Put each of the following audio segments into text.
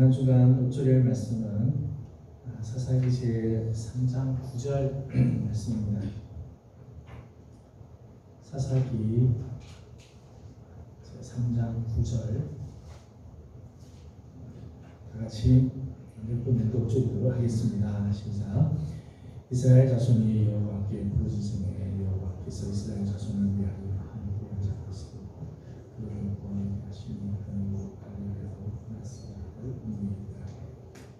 한 주간 옥절의 말씀은 사사기 제3장 9절 말씀입니다. 사사기 제3장 9절 다같이 몇번 묵독해보도록 하겠습니다. 시작. 이스라엘 자손이 여호와께 부르짖음에 여호와께서 이스라엘 자손을 위하여 한 구원을 잡으시고 그들을 구원하게 하시니 그는 갈렙에서 나스를 옮기니라.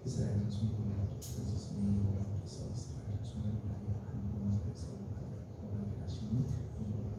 이스라엘 자손이 부르짖음에 여호와께서 이스라엘 자손을 위하여 한 구원을 잡으시고 그들을 구원하게 하시니 나스를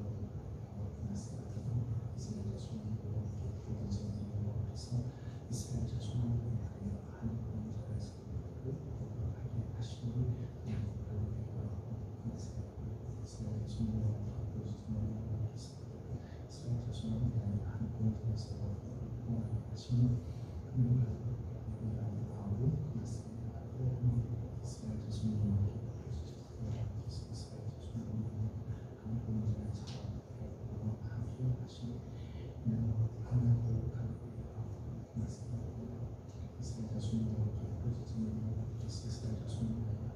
이스라엘 자손이 여호와께 부르짖음에 여호와께서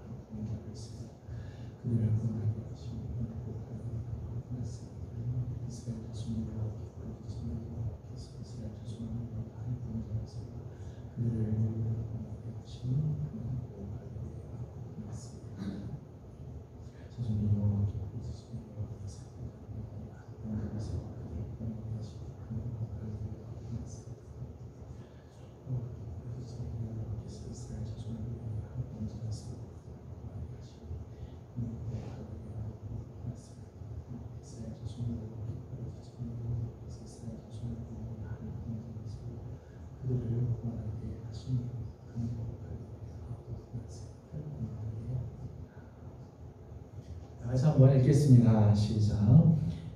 이스라엘 자손을 위하여 한 구원을 잡으시고 그들을 구원하게 하시니 다시 한번 읽겠습니다. 시작.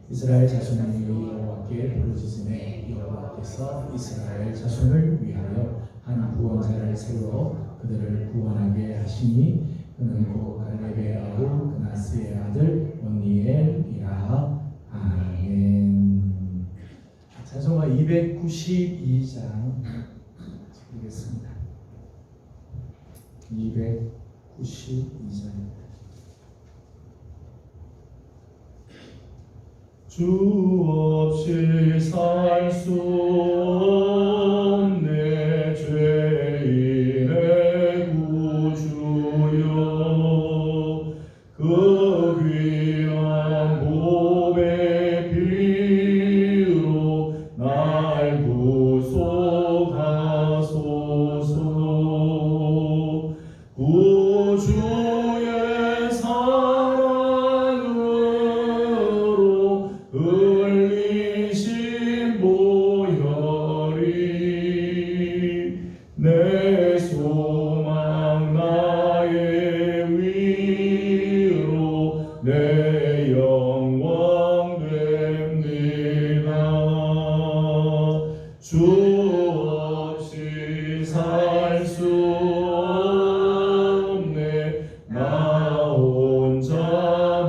이스라엘 자손이 여호와께 부르짖음에 여호와께서 이스라엘 자손을 위하여 한 구원자를 세워 그들을 구원하게 하시니 그는 곧 갈렙의 아우 그나스의 아들 온니엘이라. 아멘. 찬송가 292장 읽겠습니다. 292장. 주 없이 살 수 없네 죄인의 구주여 그 귀한 몸의 피로 날 구속하소서. 구주의 사랑으로 흘리신 보혈이 내 소망 나의 위로 내 영광 됩니다. 주 없이 살 수 없네 나 혼자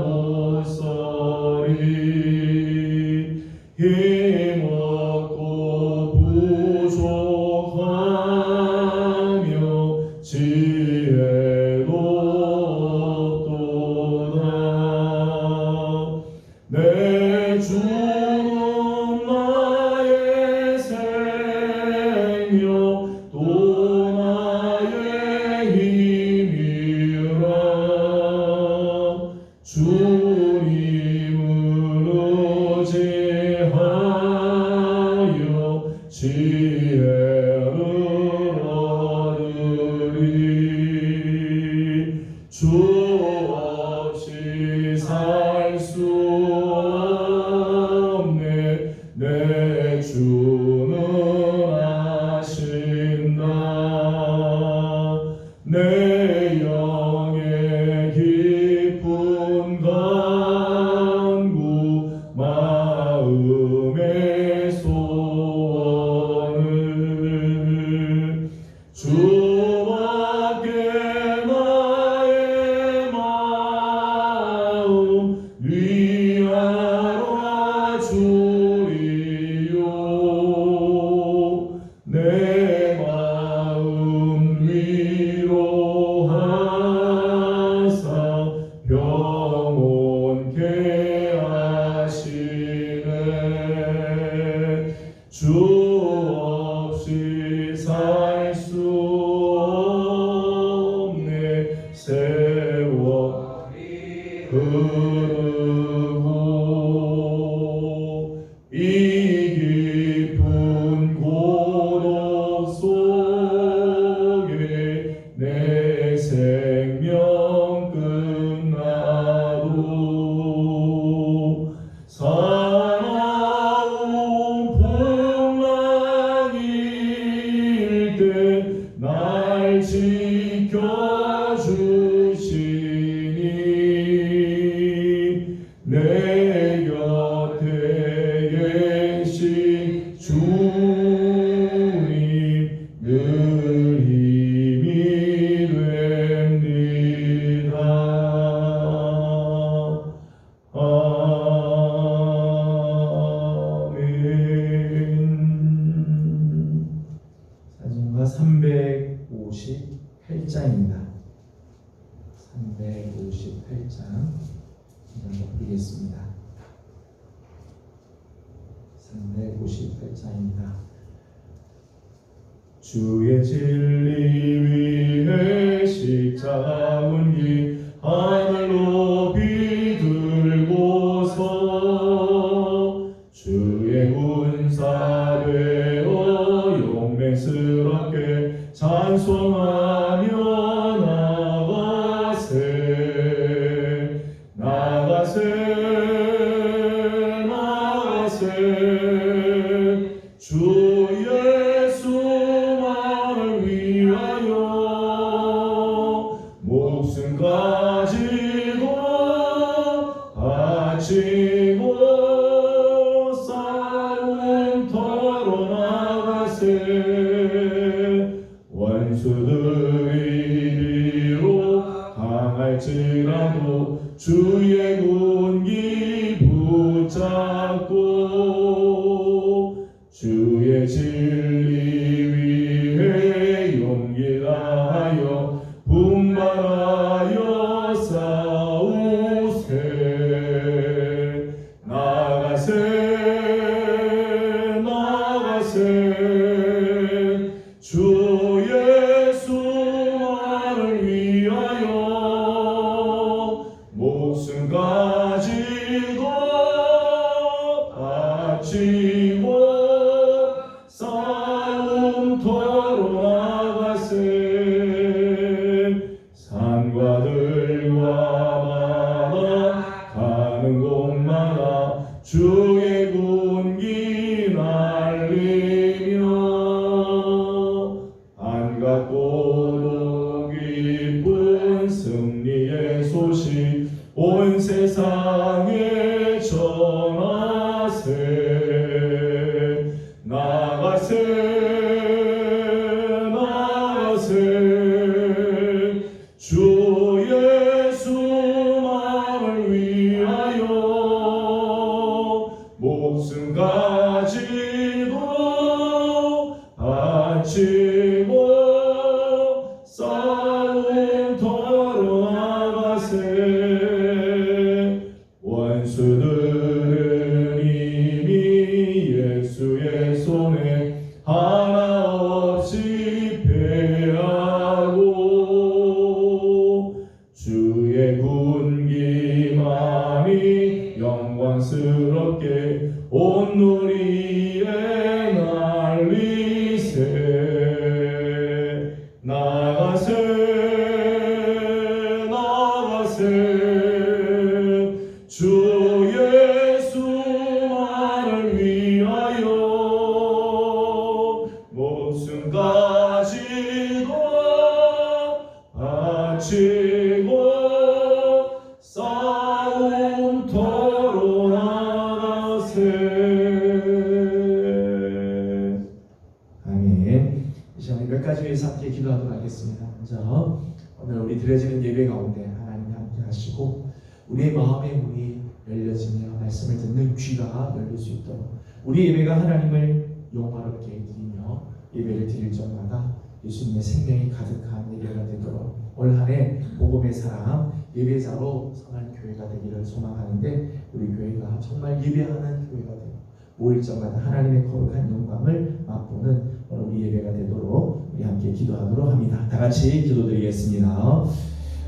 못 서리. 힘없고 부족하며 지혜도 없도다. 내 주는 나의 생명 또 나의 힘이라. 주님을 의지하여 지혜를 얻으리. 주 없이 살 수 없네 내 주는 아신다. 내 영의 깊은 간구 마음의 소원을 주밖에 나의 마음 위하여 주리요. 내 마음 수 없네. 세월이 흐르고 이 깊은 고독 속에 내 생명 끝나도 사나운 풍랑일 때 날 지켜주시니 내 곁에 계신 주님 늘 힘이 됩니다. 아멘. 찬송가 358장입니다. 358장 한번 부르겠습니다. 358장입니다. 주의 진리 위에 십자가운 길 하늘 높이 들고서 주의 군사 되어 용맹스럽게 찬송하며 나가세 주 예수만을 위하여 목숨 가지고 싸움터로 나가세 원수들이 이리로 당할지라도 주의 군기 붙잡고 주의 진리 위에 용기 다하여 분발하여 싸우세 나가세 주 예수만을 위하여 목숨 가지고 싸움터로 나가세 산과 들과 바다 가는 곳마다 주의 군기 날리며 안같고도 기쁜 승리의 소식 온 세상에 전하세 나가세 주 예수만을 위하여 목숨 가지고 싸움터로 나가세 원수들은 이미 예수의 손에 하나 없이 패하고 주의 군기만이 영광스럽게 온 누리에 날리세 나가세 주 예수만을 위하여 목숨 가지고 싸움터로 나가세. 아멘. 이 시간에 몇 가지 위해서 함께 기도하도록 하겠습니다. 먼저 오늘 우리 드려지는 예배 가운데 하나님 함께 하시고 우리의 마음의 문이 열려지며 말씀을 듣는 귀가 열릴 수 있도록 우리 예배가 하나님을 영화롭게 드리며 예배를 드릴 적마다 예수님의 생명이 가득한 예배가 되도록 올 한 해 복음의 사람 예배자로 선한 교회가 되기를 소망하는데 우리 교회가 정말 예배하는 교회가 되고 5일절마다 하나님의 거룩한 영광을 맛보는 우리 예배가 되도록 우리 함께 기도하도록 합니다. 다 같이 기도드리겠습니다.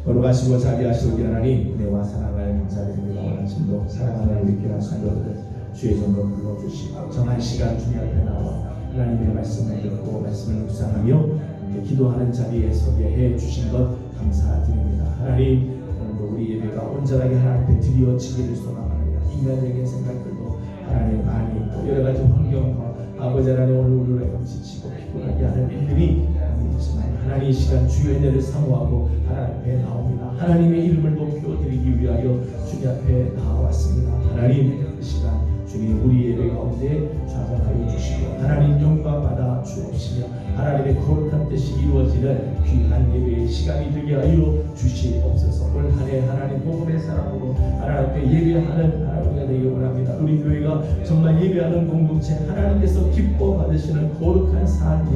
거룩하시고 자비하시고 우리 하나님, 은혜와 사랑을 감사드립니다. 오늘 아침도 사랑하는 우리 귀한 성도들 주의 종로 불러주시고 정한 시간 주님 앞에 나와 하나님의 말씀을 듣고 말씀을 묵상하며 기도하는 자리에 서게 해 주신 것 감사드립니다. 하나님, 오늘도 우리 예배가 온전하게 하나님 앞에 드려지기를 소망합니다. 인간적인 생각들도 하나님 많이 있고 여러 가지 환경과 아버지 하나님 오늘 우리를 지치고 피곤하게 하는 일들이 있지만 하나님 이 시간 주의 은혜를 사모하고 하나님 앞에 나옵니다. 하나님의 이름을 높여드리기 위하여 주님 앞에 나왔습니다. 하나님 이 시간 주님 우리 예배 가운데 좌정하여 주시고 하나님 영광 받아 주옵시며 하나님의 거룩한 뜻이 이루어지는 귀한 예배의 시간이 되게 하여 주시옵소서. 올 한 해 하나님 복음의 사랑으로 하나님께 예배하는 하나님과 되기를 원합니다. 우리 교회가 정말 예배하는 공동체, 하나님께서 기뻐 받으시는 거룩한 산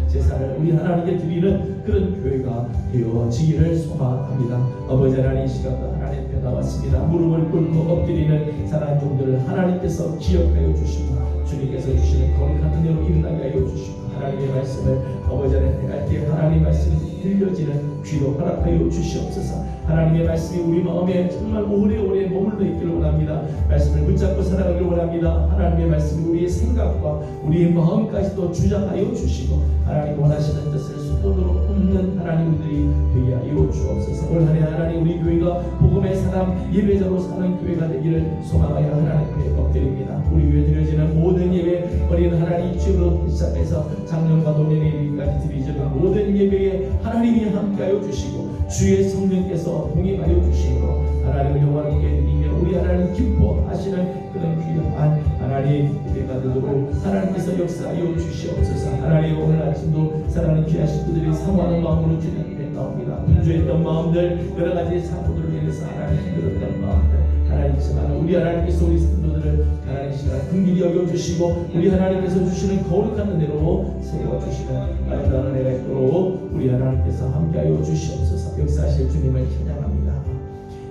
제사를 우리 하나님께 드리는 그런 교회가 되어지기를 소망합니다. 아버지 하나님 이 시간도 하나님 앞에 나왔습니다. 무릎을 꿇고 엎드리는 사랑하는 종들을 하나님께서 기억하여 주시고 주님께서 주시는 거룩한 은혜로 일어나게 하여 주시고 하나님의 말씀을 아버지 하나님 할 때 하나님의 말씀이 들려지는 귀로 허락하여 주시옵소서. 하나님의 말씀이 우리 마음에 정말 오래오래 머물러 있기를 원합니다. 말씀을 붙잡고 살아가기를 원합니다. 하나님의 말씀이 우리의 생각과 우리의 마음까지도 주장하여 주시고 하나님 원하시는 뜻을 수돈으로 뿜는 하나님들이 되게 하여 주옵소서. 올 한 해 하나님 우리 교회가 복음의 사람 예배자로 사는 교회가 되기를 소망하여 하나님께 엎드립니다. 우리 교회에 드려지는 모든 예배 어린 하나님 주로 시작해서 작년과 노년의 예배까지 드리지는 모든 예배에 하나님이 함께하여 주시고 주의 성령께서 동행하여 주시고 하나님을 영광롭게 드리며 우리 하나님 기뻐하시는 그런 귀한 하나님 예배가 되도록 하나님께서 역사하여 주시옵소서. 하나님 오늘 아침도 사랑하는 귀한 식구들이 사모하는 마음으로 주님 앞에 나옵니다. 분주했던 마음들 여러 가지 사고들을 위해서 하나님 힘들었던 마음들 하나님께서 우리 하나님께서 우리 성도들을 하나님 시간 긍휼히 여겨주시고 우리 하나님께서 주시는 거룩한 은혜로 세워주시는 아름다운 은혜가 있도록 우리 하나님께서 함께하여 주시옵소서. 역사하실 주님을 찬양합니다.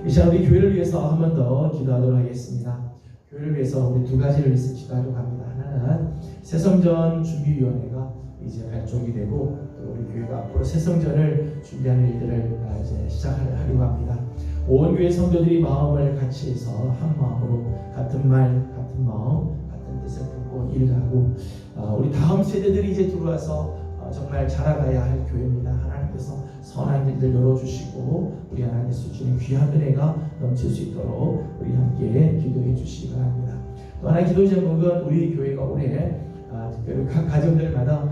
이 시간 우리 교회를 위해서 한 번 더 기도하도록 하겠습니다. 교회를 위해서 우리 두 가지를 위해서 기도하려고 합니다. 하나는 새성전 준비위원회가 이제 발족이 되고 또 우리 교회가 앞으로 새성전을 준비하는 일들을 이제 시작하려고 합니다. 온 교회 성도들이 마음을 같이 해서 한 마음으로 같은 말, 같은 마음, 같은 뜻을 품고 일하고 우리 다음 세대들이 이제 들어와서 정말 자라가야 할 교회입니다. 하나님께서 선한 길들 열어주시고 우리 하나님께서 주시는 귀한 은혜가 넘칠 수 있도록 우리 함께 기도해 주시기 바랍니다. 또 하나의 기도 제목은 우리 교회가 올해 특별히 각 가정들마다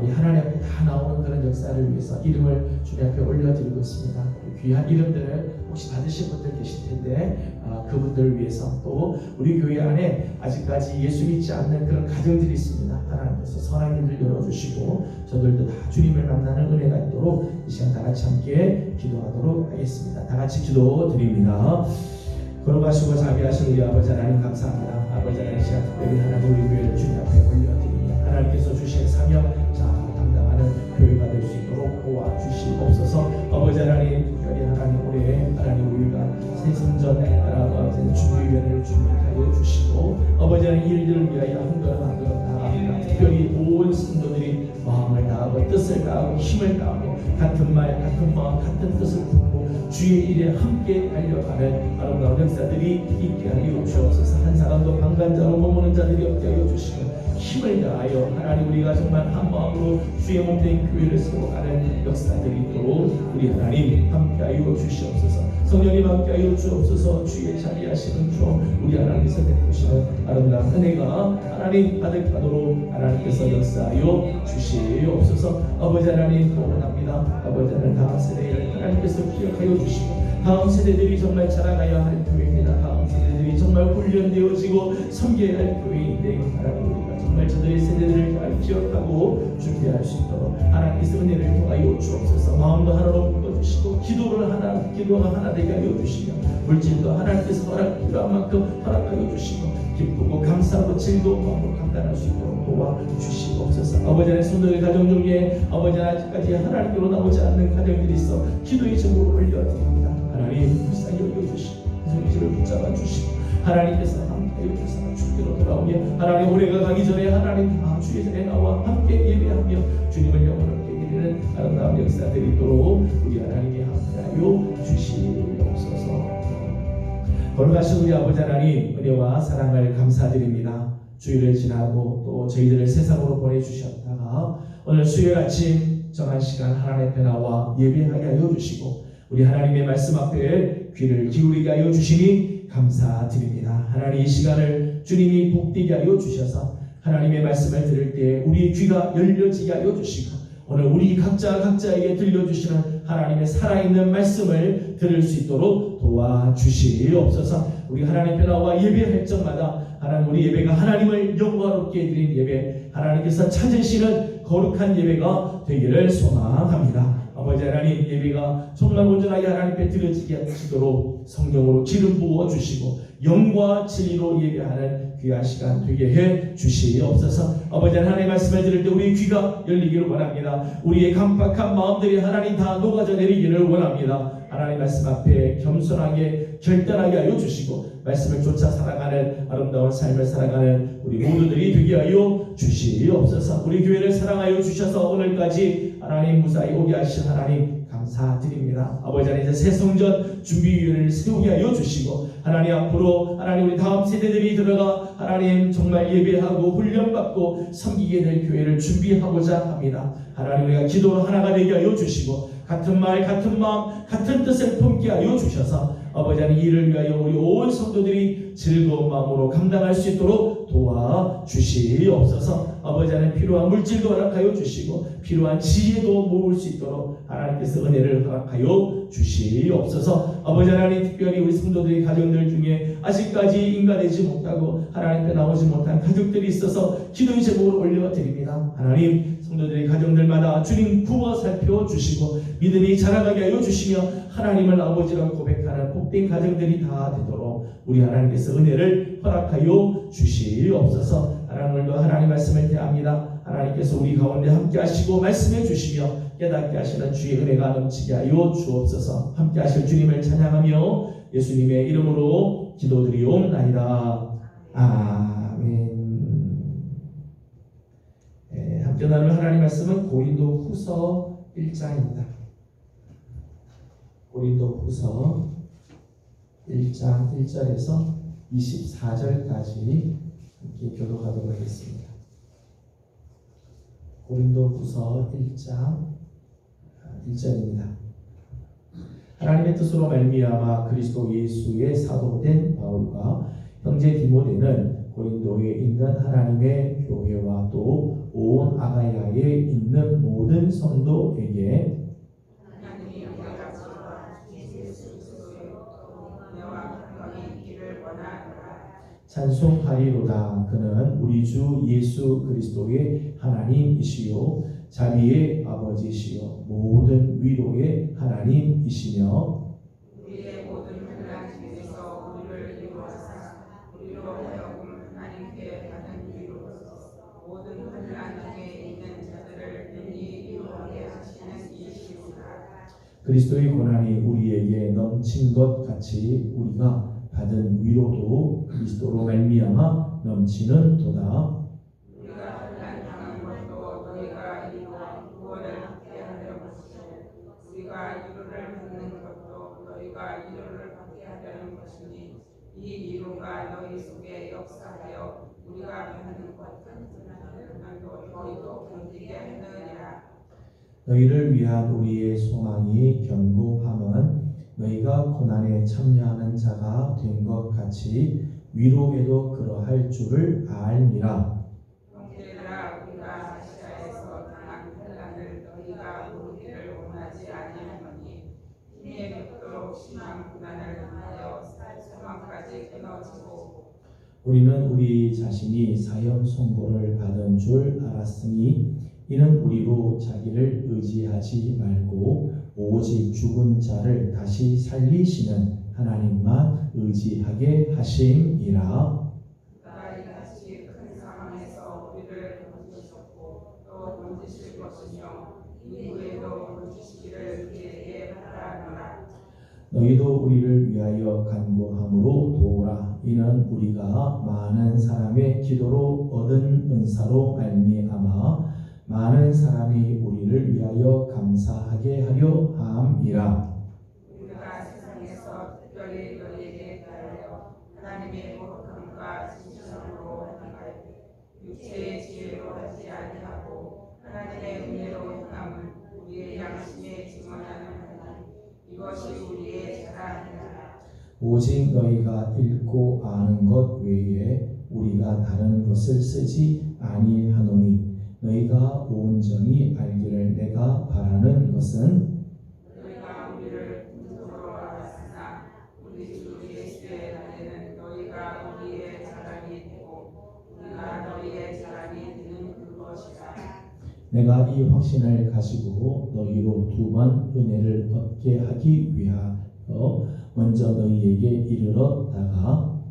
우리 하나님 앞에 다 나오는 그런 역사를 위해서 이름을 주님 앞에 올려드리고 있습니다. 귀한 이름들을 혹시 받으신 분들 계실 텐데 그분들을 위해서 또 우리 교회 안에 아직까지 예수 믿지 않는 그런 가정들이 있습니다. 하나님께서 선한 길을 열어주시고 저들도 다 주님을 만나는 은혜가 있도록 이 시간 다 같이 함께 기도하도록 하겠습니다. 다 같이 기도 드립니다. 거룩하시고 자비하신 우리 아버지 하나님 감사합니다. 아버지 하나님 시간 특별히 하나님 우리 교회를 주님 앞에 올려드립니다. 하나님께서 주신 사명 담당하는 교회가 될 수 있도록 도와주시옵소서. 아버지 하나님 특별히 하나님 올해 하나님 우리가 새성전 준비위원회를 준비하여 주시고 아버지 하나님 일들을 위하여 한 걸음 한 걸음 나아갑니다. 특별히 온 성도들이 마음을 다하고 뜻을 다하고 힘을 다하고 같은 말 같은 마음 같은 뜻을 품고 주의 일에 함께 달려가는 아름다운 역사들이 있게 하여 주옵소서. 한 사람도 방관자로 머무는 자들이 없게 하여 주시고 힘을 다하여 하나님 우리가 정말 한 마음으로 주의 몸된 교회를 세워가는 역사들이 있도록 우리 하나님 함께하여 주시옵소서. 성령님 함께하여 주옵소서. 주의 자리하시는 주 우리 하나님께서 베푸시는 아름다운 은혜가 하나님 가득하도록 하나님께서 역사하여 주시옵소서. 아버지 하나님 원합니다. 아버지 하나님 다음 세대를 하나님께서 기억하여 주시고 다음 세대들이 정말 자라가야 할 교회입니다. 다음 세대들이 정말 훈련되어지고 섬겨야 할 교회인데 하나님 우리가 정말 저들의 세대들을 잘 기억하고 준비할 수 있도록 하나님께서 은혜를 통하여 주옵소서. 마음도 하나로 묶어주시고 기도가 하나 되게 하여 주시며 물질도 하나님께서 필요한 만큼 허락하여 주시고 기쁘고 감사하고 즐거운 마음으로 감당할 수 있도록 도와주시옵소서. 아버지 하나님 성도의 가정 중에 아버지 아직까지 하나님께로 나오지 않는 가정들이 있어 기도의 제목을 올려드립니다. 하나님 불쌍히 여겨주시고 성실을 붙잡아 주시고 하나님께서 함께 주셔서 주께로 돌아오며 하나님 올해가 가기 전에 하나님 다 주의 전에 나와 함께 예배하며 주님을 영원롭게 드리는 아름다운 역사들이 있도록 우리 하나님이 함께하여 주시옵소서. 걸어가신 우리 아버지 하나님 은혜와 사랑을 감사드립니다. 주일을 지나고 또 저희들을 세상으로 보내주셨다가 오늘 수요일 아침 정한 시간 하나님 앞에 나와 예배하게 하여 주시고 우리 하나님의 말씀 앞에 귀를 기울이게 하여 주시니 감사드립니다. 하나님 이 시간을 주님이 복되게 하여 주셔서 하나님의 말씀을 들을 때 우리 귀가 열려지게 하여 주시고 오늘 우리 각자에게 들려주시는 하나님의 살아있는 말씀을 들을 수 있도록 도와주시옵소서. 우리 하나님 앞에 나와 예배할 적마다 하나님 우리 예배가 하나님을 영광롭게 드린 예배, 하나님께서 찾으시는 거룩한 예배가 되기를 소망합니다. 아버지 하나님 예배가 정말 온전하게 하나님 앞에 드려지게 하시도록 성령으로 기름 부어 주시고 영과 진리로 예배하는 귀한 시간 되게 해 주시옵소서. 아버지 하나님의 말씀을 들을 때 우리 귀가 열리기를 원합니다. 우리의 강박한 마음들이 하나님 다 녹아져 내리기를 원합니다. 하나님 말씀 앞에 겸손하게 결단하게 하여 주시고 말씀을 쫓아 살아가는 아름다운 삶을 살아가는 우리 모두들이 되게 하여 주시옵소서. 우리 교회를 사랑하여 주셔서 오늘까지 하나님 무사히 오게 하신 하나님 감사드립니다. 아버지 하나님 새 성전 준비위원회를 세우게 하여 주시고 하나님 앞으로 하나님 우리 다음 세대들이 들어가 하나님 정말 예배하고 훈련받고 섬기게 될 교회를 준비하고자 합니다. 하나님 우리가 기도로 하나가 되게 하여 주시고 같은 말 같은 마음 같은 뜻을 품게 하여 주셔서 아버지 하나님 이를 위하여 우리 온 성도들이 즐거운 마음으로 감당할 수 있도록 도와주시옵소서. 아버지 하나님 필요한 물질도 허락하여 주시고 필요한 지혜도 모을 수 있도록 하나님께서 은혜를 허락하여 주시옵소서. 아버지 하나님 특별히 우리 성도들의 가정들 중에 아직까지 인가되지 못하고 하나님 앞에 나오지 못한 가족들이 있어서 기도의 제목으로 올려드립니다. 하나님 성도들의 가정들마다 주님 부어 살펴주시고 믿음이 자라가게 하여 주시며 하나님을 아버지라고 고백하는 복된 가정들이 다 되도록 우리 하나님께서 은혜를 허락하여 주시옵소서. 하나님 오늘도 하나님 말씀을 대합니다. 하나님께서 우리 가운데 함께 하시고 말씀해 주시며 깨닫게 하시는 주의 은혜가 넘치게 하여 주옵소서. 함께 하실 주님을 찬양하며 예수님의 이름으로 기도드리옵나이다. 아멘. 함께 나눌 하나님 말씀은 고린도 후서 1장입니다. 고린도 후서 1장 1절에서 24절까지 함께 교독하도록 하겠습니다. 고린도 후서 1장 1절입니다. 하나님의 뜻으로 말미암아 그리스도 예수의 사도된 바울과 형제 디모데는 고린도에 있는 하나님의 교회와 또 온 아가야에 있는 모든 성도에게 찬송하리로다. 그는 우리 주 예수 그리스도의 하나님이시요 자비의 아버지시요 모든 위로의 하나님이시며 우리의 모든 환난 중에서 우리를 이루어사 우리로 하여금 하나님께 받은 위로로서 모든 환난 중에 있는 자들을 능히 이루어게 하시는 이시구나. 그리스도의 고난이 우리에게 넘친 것 같이 우리가 받은 위로도 그리스도로 말미암아 넘치는 도다. 우리가 환난 당한 것도 너희가 이루어 구원을 받게 하려 것이고 우리가 위로를 받는 것도 너희가 위로를 받게 하려는 것이니 이 위로가 너희 속에 역사하여 우리가 받는 것 같은 고난도 너희도 견디게 하느니라. 너희를 위한 우리의 소망이 견고함은 너희가 고난에 참여하는 자가 된 것 같이 위로에도 그러할 줄을 알미라. 형제들아 우리가 아시아에서 당한 환난을 너희가 모르기를 원하지 아니하노니 이에 뵙도록 심한 고난을 당하여 사망까지 끊어지고 우리는 우리 자신이 사형 선고를 받은 줄 알았으니 이는 우리로 자기를 의지하지 말고 오직 죽은 자를 다시 살리시는 하나님만 의지하게 하심이라. 그가 이같이 큰 상황에서 우리를 건지셨고 또 건지실 것이며 이후에도 건지시기를 그에게 바라노라. 너희도 우리를 위하여 간구함으로 도우라. 이는 우리가 많은 사람의 기도로 얻은 은사로 말미암아 많은 사람이 우리를 위하여 감사하게 하려 함이라. 우리가 세상에서 특별히 너희에게 따르려 하나님의 거룩함과 진실함으로 하니까 육체의 지혜로 하지 아니하고 하나님의 은혜로 행함은 우리의 양심에 증언하는 하나님, 이것이 우리의 자랑이라. 오직 너희가 읽고 아는 것 외에 우리가 다른 것을 쓰지 아니하노니 너희가 온전히 알기를 내가 바라는 것은 너희가 우리를 분토로 알았으나 우리 주 예수의 날에는 너희가 우리의 자랑이 되고 우리가 너희의 자랑이 되는 그것이라. 내가 이 확신을 가지고 너희로 두 번 은혜를 얻게 하기 위하여 먼저 너희에게 이르렀다가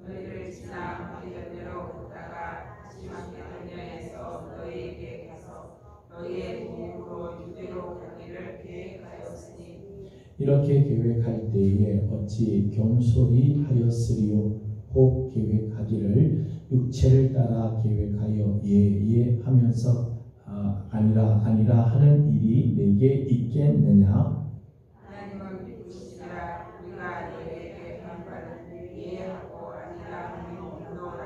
너희를 지나 마게도냐로 갔다가 다시 마게도냐에서 너희에게 가서 너희의 도움으로 유대로 가기를 계획하였으니 이렇게 계획할 때에 어찌 겸손히 하였으리요. 혹 계획하기를 육체를 따라 계획하여 예예 하면서 아니라 하는 일이 내게 있겠느냐. 하나님은 믿으시라. 우리가 너희에게 한 바는 이해하고 아니라 하노라.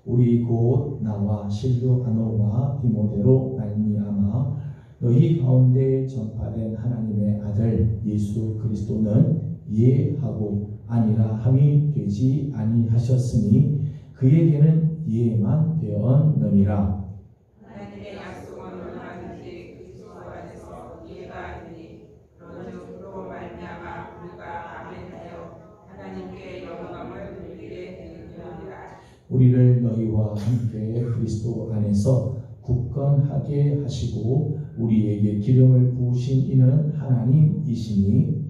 우리 곧 나와 실루아노와 디모데로 말미암아 너희 가운데 전파된 하나님의 아들 예수 그리스도는 예하고 아니라 함이 되지 아니하셨으니 그에게는 예만 되었느니라. 하나님의 약속은 얼마든지 그리스도 안에서 이해가 되니 그런즉 그로 말미암아 우리가 아멘하여 하나님께 영광을 돌리게 되느니라. 우리를 너희와 함께 그리스도 안에서 굳건하게 하시고 우리에게 기름을 부으신 이는 하나님이시니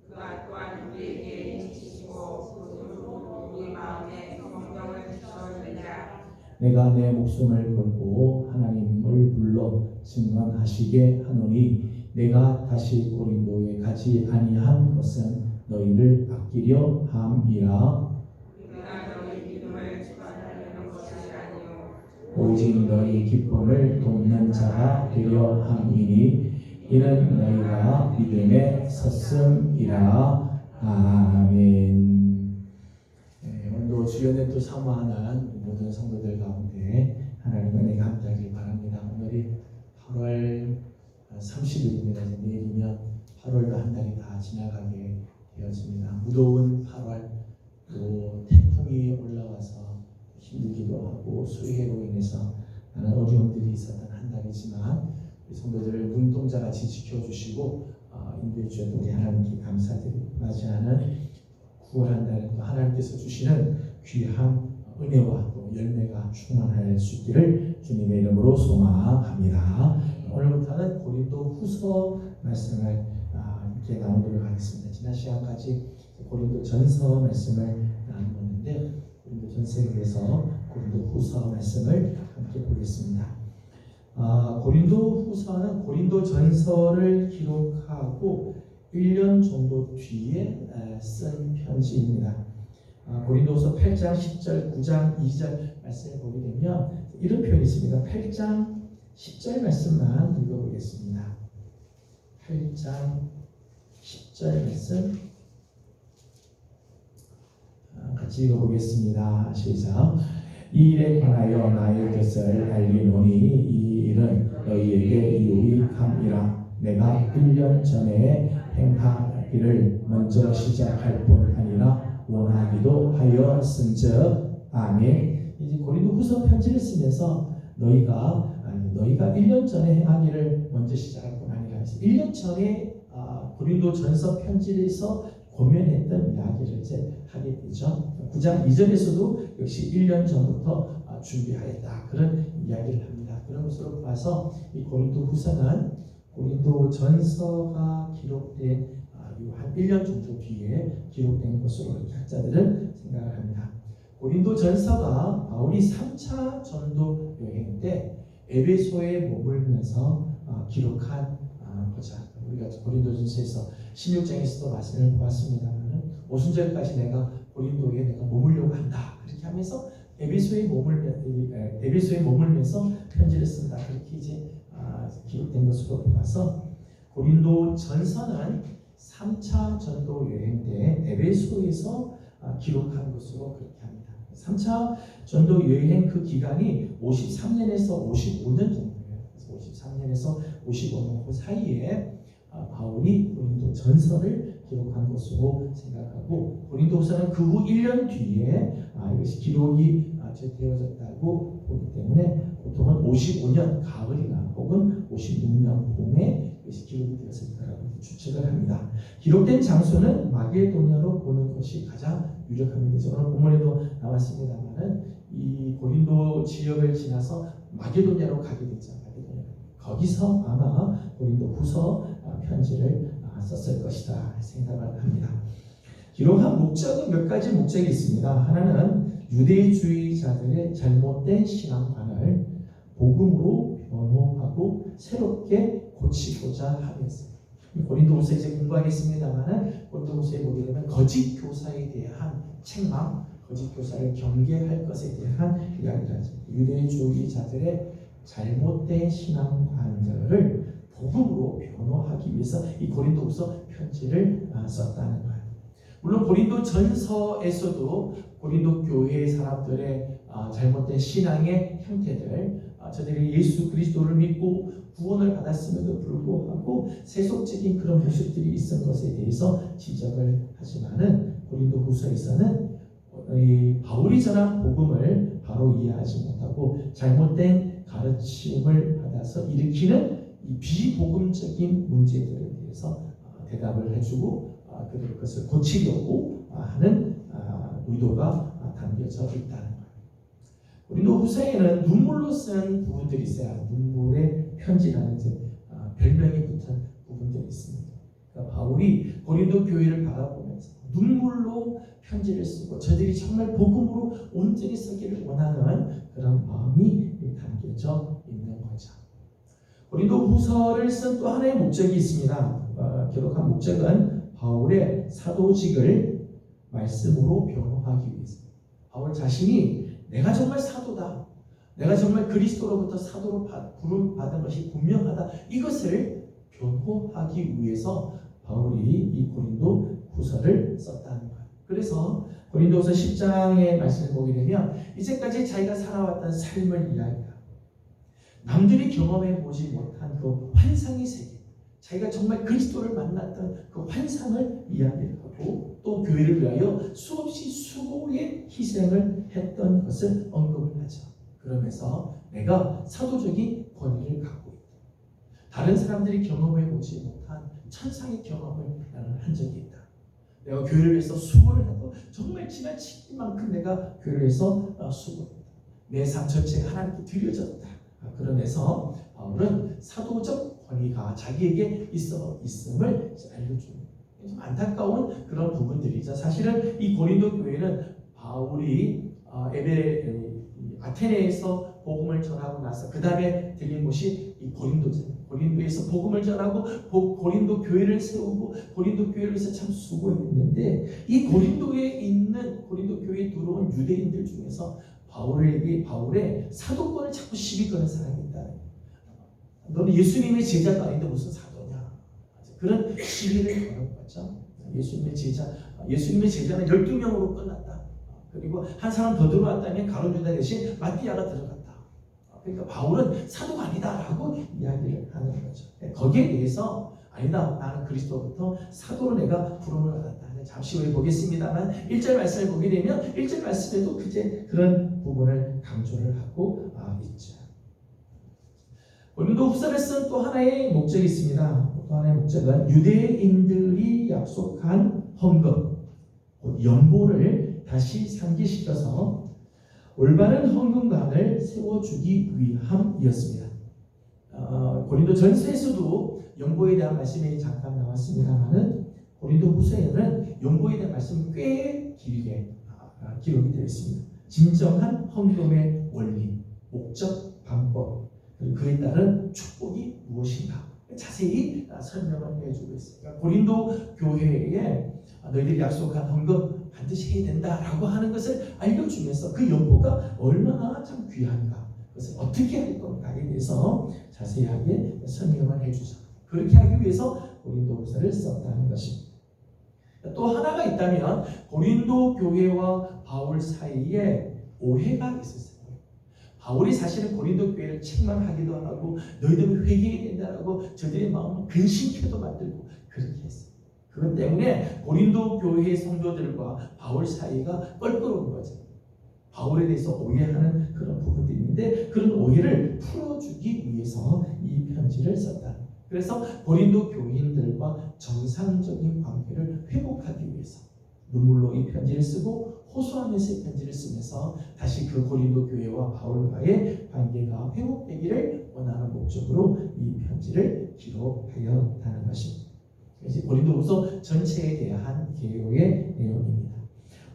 그가 또한 우리에게 인치시고 그 우리 마음에 성령을 주셨느니라. 내가 내 목숨을 걸고 하나님을 불러 증언하시게 하노니 내가 다시 고린도에 가지 아니한 것은 너희를 아끼려 함이라. 우리가 너희 믿음을 주관하려는 것이 아니요 오직 너희 기쁨을 돕는 자가 되려 함이니 이는 너희가 믿음에 섰음이라. 아멘. 오늘도 주연의 또 사모하는 모든 성도들 가운데 하나님 은혜가 함께하길 바랍니다. 오늘이 8월 30일입니다. 이제 내일이면 8월도 한 달이 다 지나가게 되어집니다. 무더운 8월, 또 태풍이 올라와서 힘들기도 하고 수해로 인해서 많은 어려움들이 있었던 한 달이지만 우리 성도들을 눈동자같이 지켜주시고 인도해 주셔서 우리 하나님께 감사드리고 맞이하는 9월 한 달은 또 하나님께서 주시는 귀한 은혜와 또 열매가 충만할 수 있기를 주님의 이름으로 소망합니다. 오늘부터는 고린도 후서 말씀을 함께 나누도록 하겠습니다. 지난 시간까지 고린도 전서 말씀을 나누었는데 고린도 전서에 대해서 고린도 후서 말씀을 함께 보겠습니다. 고린도 후서는 고린도 전서를 기록하고 1년 정도 뒤에 쓴 편지입니다. 고린도서 8장 10절, 9장 2절 말씀을 보게 되면 이런 표현이 있습니다. 8장 10절 말씀만 읽어보겠습니다. 8장 10절 말씀 같이 읽어보겠습니다. 시작. 이 일에 관하여 나의 뜻을 알리노니 이 일은 너희에게 유익함이라. 내가 1년 전에 행하기를 먼저 시작할 뿐 아니라 원하기도 하였은즉. 아멘. 이제 고린도 후서 편지를 쓰면서 너희가 1년 전에 행하기를 먼저 시작할 뿐 아니라 1년 전에 고린도 전서 편지에서 고면했던 이야기를 이제 하게 되죠. 9장 2절에서도 역시 1년 전부터 준비하였다 그런 이야기를 합니다. 그런 것으로 봐서 이 고린도 후서는 고린도 전서가 기록된 한 1년 정도 뒤에 기록된 것으로 학자들은 생각을 합니다. 고린도 전서가 바울이 3차 전도 여행 때 에베소에 머물면서 기록한 거죠. 우리가 고린도 전서 고린도전서에서 16장에서도 말씀을 보았습니다만 오순절까지 내가 고린도에 내가 머물려고 한다. 그렇게 하면서 에베소에 머물면서 편지를 쓴다. 그렇게 이제 기록된 것으로 보아서 고린도 전서는 3차 전도 여행 때 에베소에서 기록한 것으로 그렇게 합니다. 3차 전도 여행 그 기간이 53년에서 55년 정도예요. 그래서 53년에서 55년 그 사이에 바울이 고린도 전서를 기록한 것으로 생각하고 고린도후서는 그 후 1년 뒤에 이것이 기록이 되어졌다고 보기 때문에 보통은 55년 가을이나 혹은 56년 봄에 이것이 기록이 되었을 거라고 추측을 합니다. 기록된 장소는 마게도냐로 보는 것이 가장 유력합니다. 오늘 본문에도 나왔습니다만은 이 고린도 지역을 지나서 마게도냐로 가게 됐죠. 거기서 아마 고린도후서 편지를 썼을 것이다 생각을 합니다. 기록한 목적은 몇 가지 목적이 있습니다. 하나는 유대주의자들의 잘못된 신앙관을 복음으로 변호하고 새롭게 고치고자 하였습니다. 고린도후서 이제 공부하겠습니다만은 고린도후서에 보게 되면 거짓 교사에 대한 책망, 거짓 교사를 경계할 것에 대한 이야기를 하죠. 유대주의자들의 잘못된 신앙관들을 복음으로 변호하기 위해서 이 고린도후서 편지를 썼다는 거예요. 물론 고린도 전서에서도 고린도 교회 사람들의 잘못된 신앙의 형태들, 저들이 예수 그리스도를 믿고 구원을 받았음에도 불구하고 세속적인 그런 모습들이 있은 것에 대해서 지적을 하지만은 고린도후서에서는 바울이 전한 복음을 바로 이해하지 못하고 잘못된 가르침을 받아서 일으키는 이 비복음적인 문제들에 대해서 대답을 해주고 그것을 고치려고 하는 의도가 담겨져 있다는 거예요. 고린도후서에는 눈물로 쓴 부분들이 있어요. 눈물의 편지라는 별명이 붙은 부분들이 있습니다. 그러니까 바울이 고린도 교회를 바라보면서 눈물로 편지를 쓰고 저들이 정말 복음으로 온전히 서기를 원하는 그런 마음이 담겨져 있는 거죠. 고린도후서를 쓴 또 하나의 목적이 있습니다. 기록한 목적은 바울의 사도직을 말씀으로 변호하기 위해서. 바울 자신이 내가 정말 사도다. 내가 정말 그리스도로부터 사도로 부름받은 것이 분명하다. 이것을 변호하기 위해서 바울이 이 고린도후서를 썼다는 거예요. 그래서 고린도후서 10장의 말씀을 보게 되면 이제까지 자기가 살아왔던 삶을 이야기하고 남들이 경험해 보지 못한 그 환상의 세계, 자기가 정말 그리스도를 만났던 그 환상을 이야기하고 또 교회를 위하여 수없이 수고의 희생을 했던 것을 언급을 하죠. 그러면서 내가 사도적인 권위를 갖고 있다. 다른 사람들이 경험해 보지 못한 천상의 경험을 나는 한 적이 있다. 내가 교회를 위해서 수고를 하고 정말 지나칠 만큼 내가 교회를 위해서 수고했다. 내 삶 전체가 하나님께 드려졌다. 그러면서 바울은 사도적 권위가 자기에게 있음을 알려줍니다. 좀 안타까운 그런 부분들이죠. 사실은 이 고린도 교회는 바울이 아테네에서 복음을 전하고 나서 그 다음에 들린 곳이 이 고린도죠. 고린도에서 복음을 전하고 고린도 교회를 세우고 고린도 교회를 위해서 참 수고했는데 이 고린도에 있는 고린도 교회에 들어온 유대인들 중에서 바울의 사도권을 자꾸 시비 거는 사람이 있다. 너는 예수님의 제자가 아닌데 무슨 사도냐? 그런 시비를 거는 거죠. 예수님의 제자는 12명으로 끝났다. 그리고 한 사람 더 들어왔다면 가룟유다 대신 마띠아가 들어갔다. 그러니까 바울은 사도가 아니다라고 이야기를 하는 거죠. 거기에 대해서 아니다. 나는 그리스도부터 사도로 내가 부름을 받았다. 잠시 후에 보겠습니다만 1절 말씀을 보게 되면 1절 말씀에도 이제 그런 부분을 강조를 하고 있죠. 고린도후서를 쓴 또 하나의 목적이 있습니다. 또 하나의 목적은 유대인들이 약속한 헌금, 연보를 다시 상기시켜서 올바른 헌금관을 세워주기 위함이었습니다. 고린도 전서에서도 연보에 대한 말씀이 잠깐 나왔습니다만은 고린도후서에는 연보에 대한 말씀이 꽤 길게 기록이 되어 있습니다. 진정한 헌금의 원리, 목적, 방법, 그리고 그에 따른 축복이 무엇인가 자세히 설명을 해주고 있어요. 그러니까 고린도 교회에 너희들이 약속한 헌금 반드시 해야 된다라고 하는 것을 알려주면서 그 연보가 얼마나 참 귀한가, 그것을 어떻게 할 건가에 대해서 자세하게 설명을 해주죠. 그렇게 하기 위해서 고린도후서를 썼다는 것입니다. 또 하나가 있다면 고린도 교회와 바울 사이에 오해가 있었어요. 바울이 사실은 고린도 교회를 책망하기도 하고 너희들은 회개해야 된다라고 저들의 마음을 근심케도 만들고 그렇게 했어요. 그것 때문에 고린도 교회의 성도들과 바울 사이가 껄끄러운 거죠. 바울에 대해서 오해하는 그런 부분들이 있는데 그런 오해를 풀어주기 위해서 이 편지를 썼다. 그래서 고린도 교인들과 정상적인 관계를 회복하기 위해서 눈물로 이 편지를 쓰고 호소하면서 이 편지를 쓰면서 다시 그 고린도 교회와 바울과의 관계가 회복되기를 원하는 목적으로 이 편지를 기록하였다는 것입니다. 이제 고린도후서 전체에 대한 개요의 내용입니다.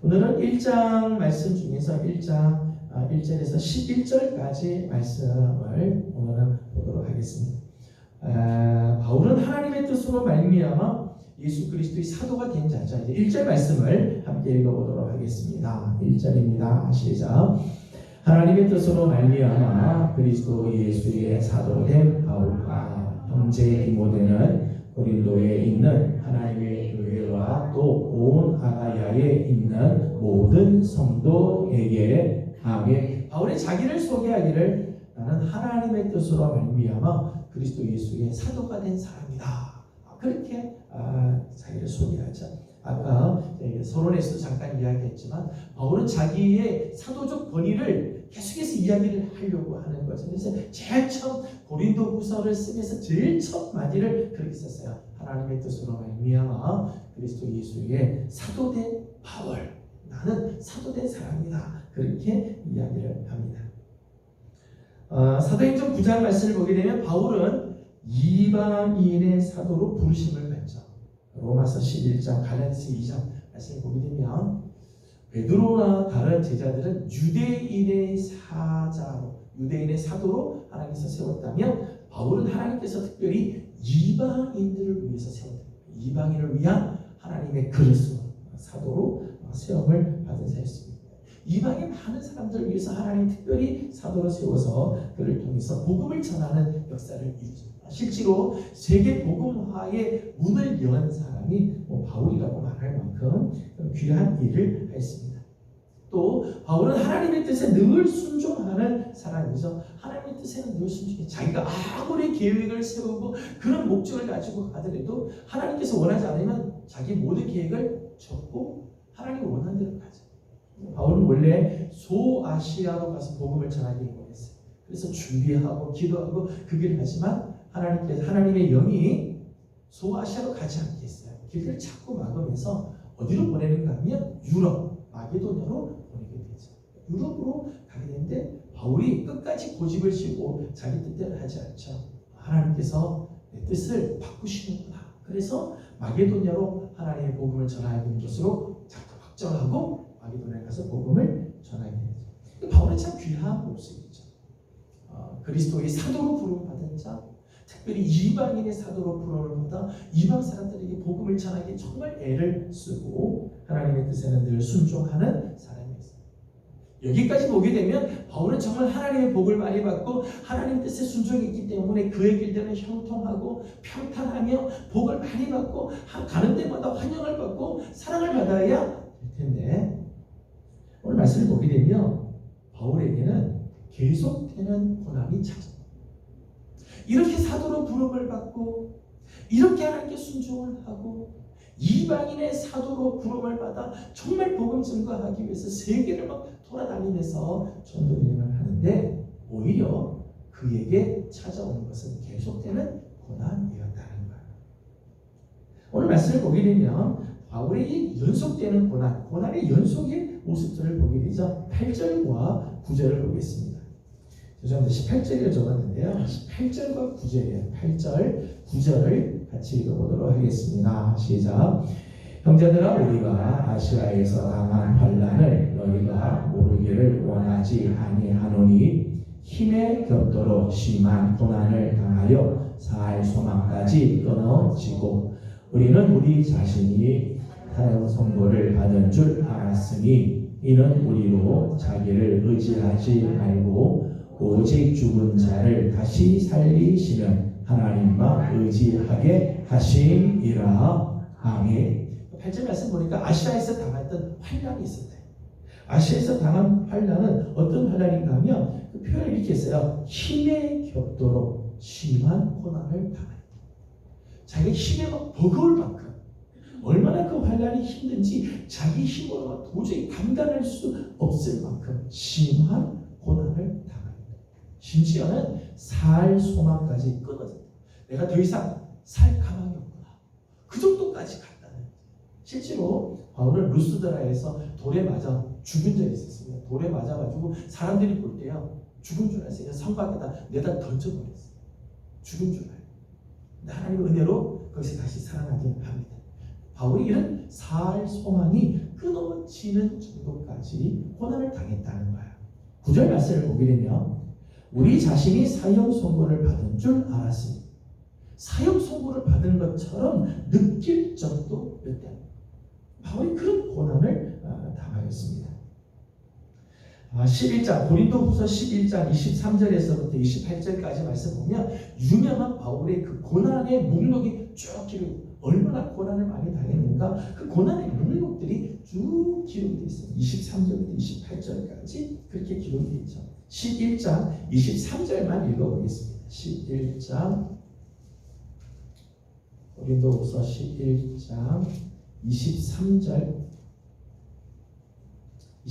오늘은 1장 말씀 중에서 1장 1절에서 11절까지 말씀을 오늘은 보도록 하겠습니다. 바울은 하나님의 뜻으로 말미암아 예수 그리스도의 사도가 된 자죠. 이제 1절 말씀을 함께 읽어보도록 하겠습니다. 1절입니다. 시작. 하나님의 뜻으로 말미암아 그리스도 예수의 사도 된 바울과 형제 디모데는 고린도에 있는 하나님의 교회와 또 온 아가야에 있는 모든 성도에게 하게. 바울이 자기를 소개하기를 나는 하나님의 뜻으로 말미암아 그리스도 예수의 사도가 된 사람이다. 그렇게 자기를 소개하죠. 아까 서론에서도 잠깐 이야기했지만 바울은 자기의 사도적 권위를 계속해서 이야기를 하려고 하는 거죠. 그래서 제일 처음 고린도후서를 쓰면서 제일 첫 마디를 그렇게 썼어요. 하나님의 뜻으로 말미암아 그리스도 예수의 사도된 바울, 나는 사도된 사람이다. 그렇게 이야기를 합니다. 사도행전 9장 말씀을 보게 되면 바울은 이방인의 사도로 부르심을 받죠. 로마서 11장, 갈라디아서 2장 말씀을 보게 되면 베드로나 다른 제자들은 유대인의 사자로, 유대인의 사도로 하나님께서 세웠다면 바울은 하나님께서 특별히 이방인들을 위해서 세웠다. 이방인을 위한 하나님의 그릇으로 사도로 세움을 받은 자였습니다. 이방의 많은 사람들을 위해서 하나님 특별히 사도로 세워서 그를 통해서 복음을 전하는 역사를 이루죠. 실제로 세계 복음화의 문을 연 사람이 바울이라고 말할 만큼 귀한 일을 했습니다. 또 바울은 하나님의 뜻에 늘 순종하는 사람이죠. 하나님의 뜻에는 늘 순종해. 자기가 아무리 계획을 세우고 그런 목적을 가지고 가더라도 하나님께서 원하지 않으면 자기 모든 계획을 접고 하나님이 원하는 대로 가죠. 바울은 원래 소아시아로 가서 복음을 전하기 원했어요. 그래서 준비하고 기도하고 그 길을 하지만 하나님의 영이 소아시아로 가지 않게 했어요. 길을 자꾸 막으면서 어디로 보내는가 하면 유럽, 마게도냐로 보내게 되죠. 유럽으로 가게 되는데 바울이 끝까지 고집을 쥐고 자기 뜻대로 하지 않죠. 하나님께서 내 뜻을 바꾸시는구나. 그래서 마게도냐로 하나님의 복음을 전하게 된 것으로 자꾸 확정하고 마게도냐에 가서 복음을 전하게 되죠. 바울은 참 귀한 모습이죠. 그리스도의 사도로 부름받은 자, 특별히 이방인의 사도로 부름을 받아 이방 사람들에게 복음을 전하기에 정말 애를 쓰고 하나님의 뜻에는 늘 순종하는 사람이었어요. 여기까지 보게 되면 바울은 정말 하나님의 복을 많이 받고 하나님 뜻에 순종했기 때문에 그의 길들은 형통하고 평탄하며 복을 많이 받고 가는 데마다 환영을 받고 사랑을 받아야 될 텐데 오늘 말씀을 보게 되면 바울에게는 계속되는 고난이 찾아옵니다. 이렇게 사도로 부름을 받고 이렇게 하나님께 순종을 하고 이방인의 사도로 부름을 받아 정말 복음 증거하기 위해서 세계를 막 돌아다니면서 전도 일을 하는데 오히려 그에게 찾아오는 것은 계속되는 고난이었다는 거예요. 오늘 말씀을 보게 되면 바울의 이 연속되는 고난의 연속의 모습들을 보게 되죠. 8절과 9절을 보겠습니다. 죄송합니다. 18절을 적었는데요. 18절과 9절이에요. 8절, 9절을 같이 읽어보도록 하겠습니다. 시작. 형제들아, 우리가 아시아에서 당한 환난을 너희가 모르기를 원하지 아니하노니 힘에 겹도록 심한 고난을 당하여 살 소망까지 끊어지고 우리는 우리 자신이 사형 선고를 받은 줄 알았으니 이는 우리로 자기를 의지하지 말고 오직 죽은 자를 다시 살리시는 하나님만 의지하게 하심이라. 아멘. 8절 말씀 보니까 아시아에서 당했던 환란이 있었대. 아시아에서 당한 환란은 어떤 환란인가 하면 그 표현을 이렇게 했어요. 힘에 겹도록 심한 고난을 당했다. 자기 힘에 막 버거울 만큼 얼마나 그 환란이 힘든지 자기 힘으로 도저히 감당할 수 없을 만큼 심한 고난을 당했다. 심지어는 살 소망까지 끊어졌다. 내가 더 이상 살 가망이 없구나. 그 정도까지 갔다는. 실제로 바울은 루스드라에서 돌에 맞아 죽은 적이 있었습니다. 돌에 맞아가지고 사람들이 볼 때요 죽은 줄 알았어요. 성 밖에다 내다 던져버렸어요. 죽은 줄 알아요. 근데 하나님의 은혜로 거기서 다시 살아나긴 합니다. 바울이 이런 살 소망이 끊어지는 정도까지 고난을 당했다는 거예요. 9절 말씀을 보게 되면 우리 자신이 사형 선고를 받은 줄 알았습니다. 사형 선고를 받은 것처럼 느낄 정도였다. 바울이 그런 고난을 당하였습니다. 11장 고린도후서 11장 23절에서부터 28절까지 말씀 보면 유명한 바울의 그 고난의 목록이 쭉 기록. 얼마나 고난을 많이 당했는가 그 고난의 목록들이 쭉 기록되어 있어요. 23절부터 28절까지 그렇게 기록되어 있죠. 11장 23절만 읽어보겠습니다. 11장 고린도후서 11장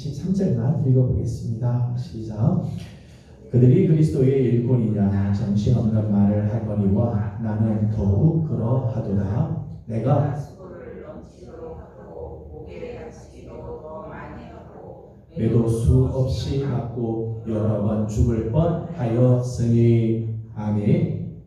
23절만 읽어보겠습니다. 시작. 그들이 그리스도의 일꾼이냐 정신없는 말을 하거니와 나는 더욱 그러하도다. 내가 수고를 넘치도록 하고 목에 다치기도 더 많이 하고 매도 수 없이 맞고 여러 번 죽을 뻔하였으니. 아멘.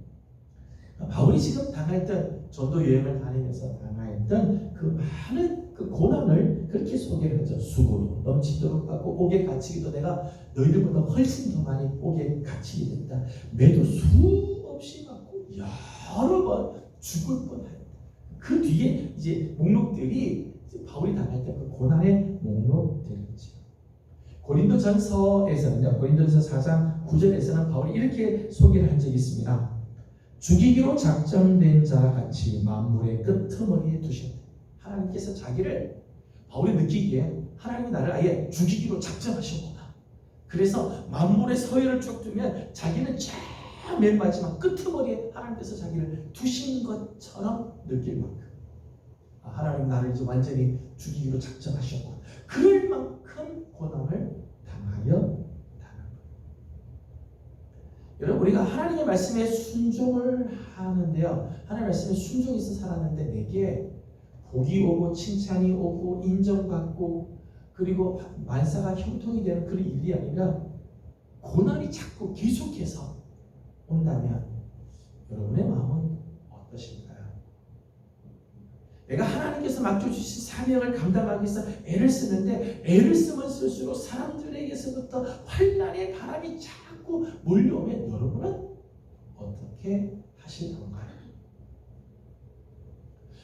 바울이 지금 당했던 전도 여행을 다니면서 당했던 그 많은 그 고난을 그렇게 소개를 하죠. 수고로 넘치도록 하고 옥에 갇히기도 내가 너희들보다 훨씬 더 많이 옥에 갇히게 됐다. 매도 수 없이 맞고 여러 번 죽을 뻔하였다. 그 뒤에 이제 목록들이 이제 바울이 당했던 그 고난의 목록들이죠. 고린도전서에서는요, 고린도전서 4장 9절에서는 바울이 이렇게 소개를 한 적이 있습니다. 죽이기로 작정된 자 같이 만물의 끄트머리에 두셨다. 하나님께서 자기를 바울이 느끼기에 하나님이 나를 아예 죽이기로 작정하셨구나. 그래서 만물의 서열을 쭉 두면 자기는 맨 마지막 끄트머리에 하나님께서 자기를 두신 것처럼 느낄 만큼 하나님 나를 이제 완전히 죽이기로 작정하셨구나. 그럴 만큼 고난을 당하여 여러분 우리가 하나님의 말씀에 순종을 하는데요. 하나님의 말씀에 순종해서 살았는데 내게 복이 오고 칭찬이 오고 인정받고 그리고 만사가 형통이 되는 그런 일이 아니라 고난이 자꾸 계속해서 온다면 여러분의 마음은 어떠신가요? 내가 하나님께서 맡겨주신 사명을 감당하기 위해서 애를 쓰는데 애를 쓰면 쓸수록 사람들에게서부터 환난의 바람이 자꾸 몰려오면 여러분은 어떻게 하실 건가요?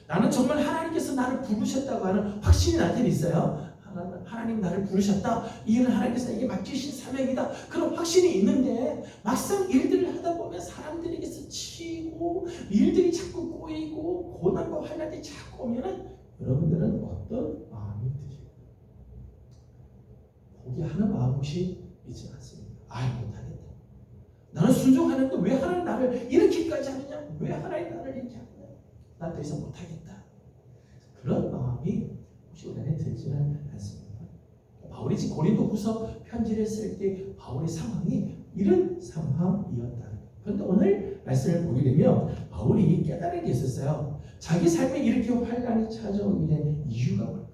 나는 정말 하나님께서 나를 부르셨다고 하는 확신이 나한테 있어요. 하나님 나를 부르셨다. 이 일은 하나님께서 나에게 맡기신 사명이다. 그런 확신이 있는데 막상 일들을 하다 보면 사람들에게서 치고 일들이 자꾸 꼬이고 고난과 환난이 자꾸 오면은 여러분들은 어떤 마음이 드실까요? 포기하는 마음이 있지 않습니다. 못하겠다. 나는 순종하는데 왜 하나님 나를 이렇게까지 하느냐? 왜 하나님 나를 이렇게 하느냐? 난 더 이상 못하겠다. 그런 마음이 혹시 우리 안에 들지는 않습니다. 바울이 지금 고린도후서 편지를 쓸 때 바울의 상황이 이런 상황이었다. 그런데 오늘 말씀을 보게 되면 바울이 깨달은 게 있었어요. 자기 삶에 이렇게 환난이 찾아오게 된 이유가 뭘까?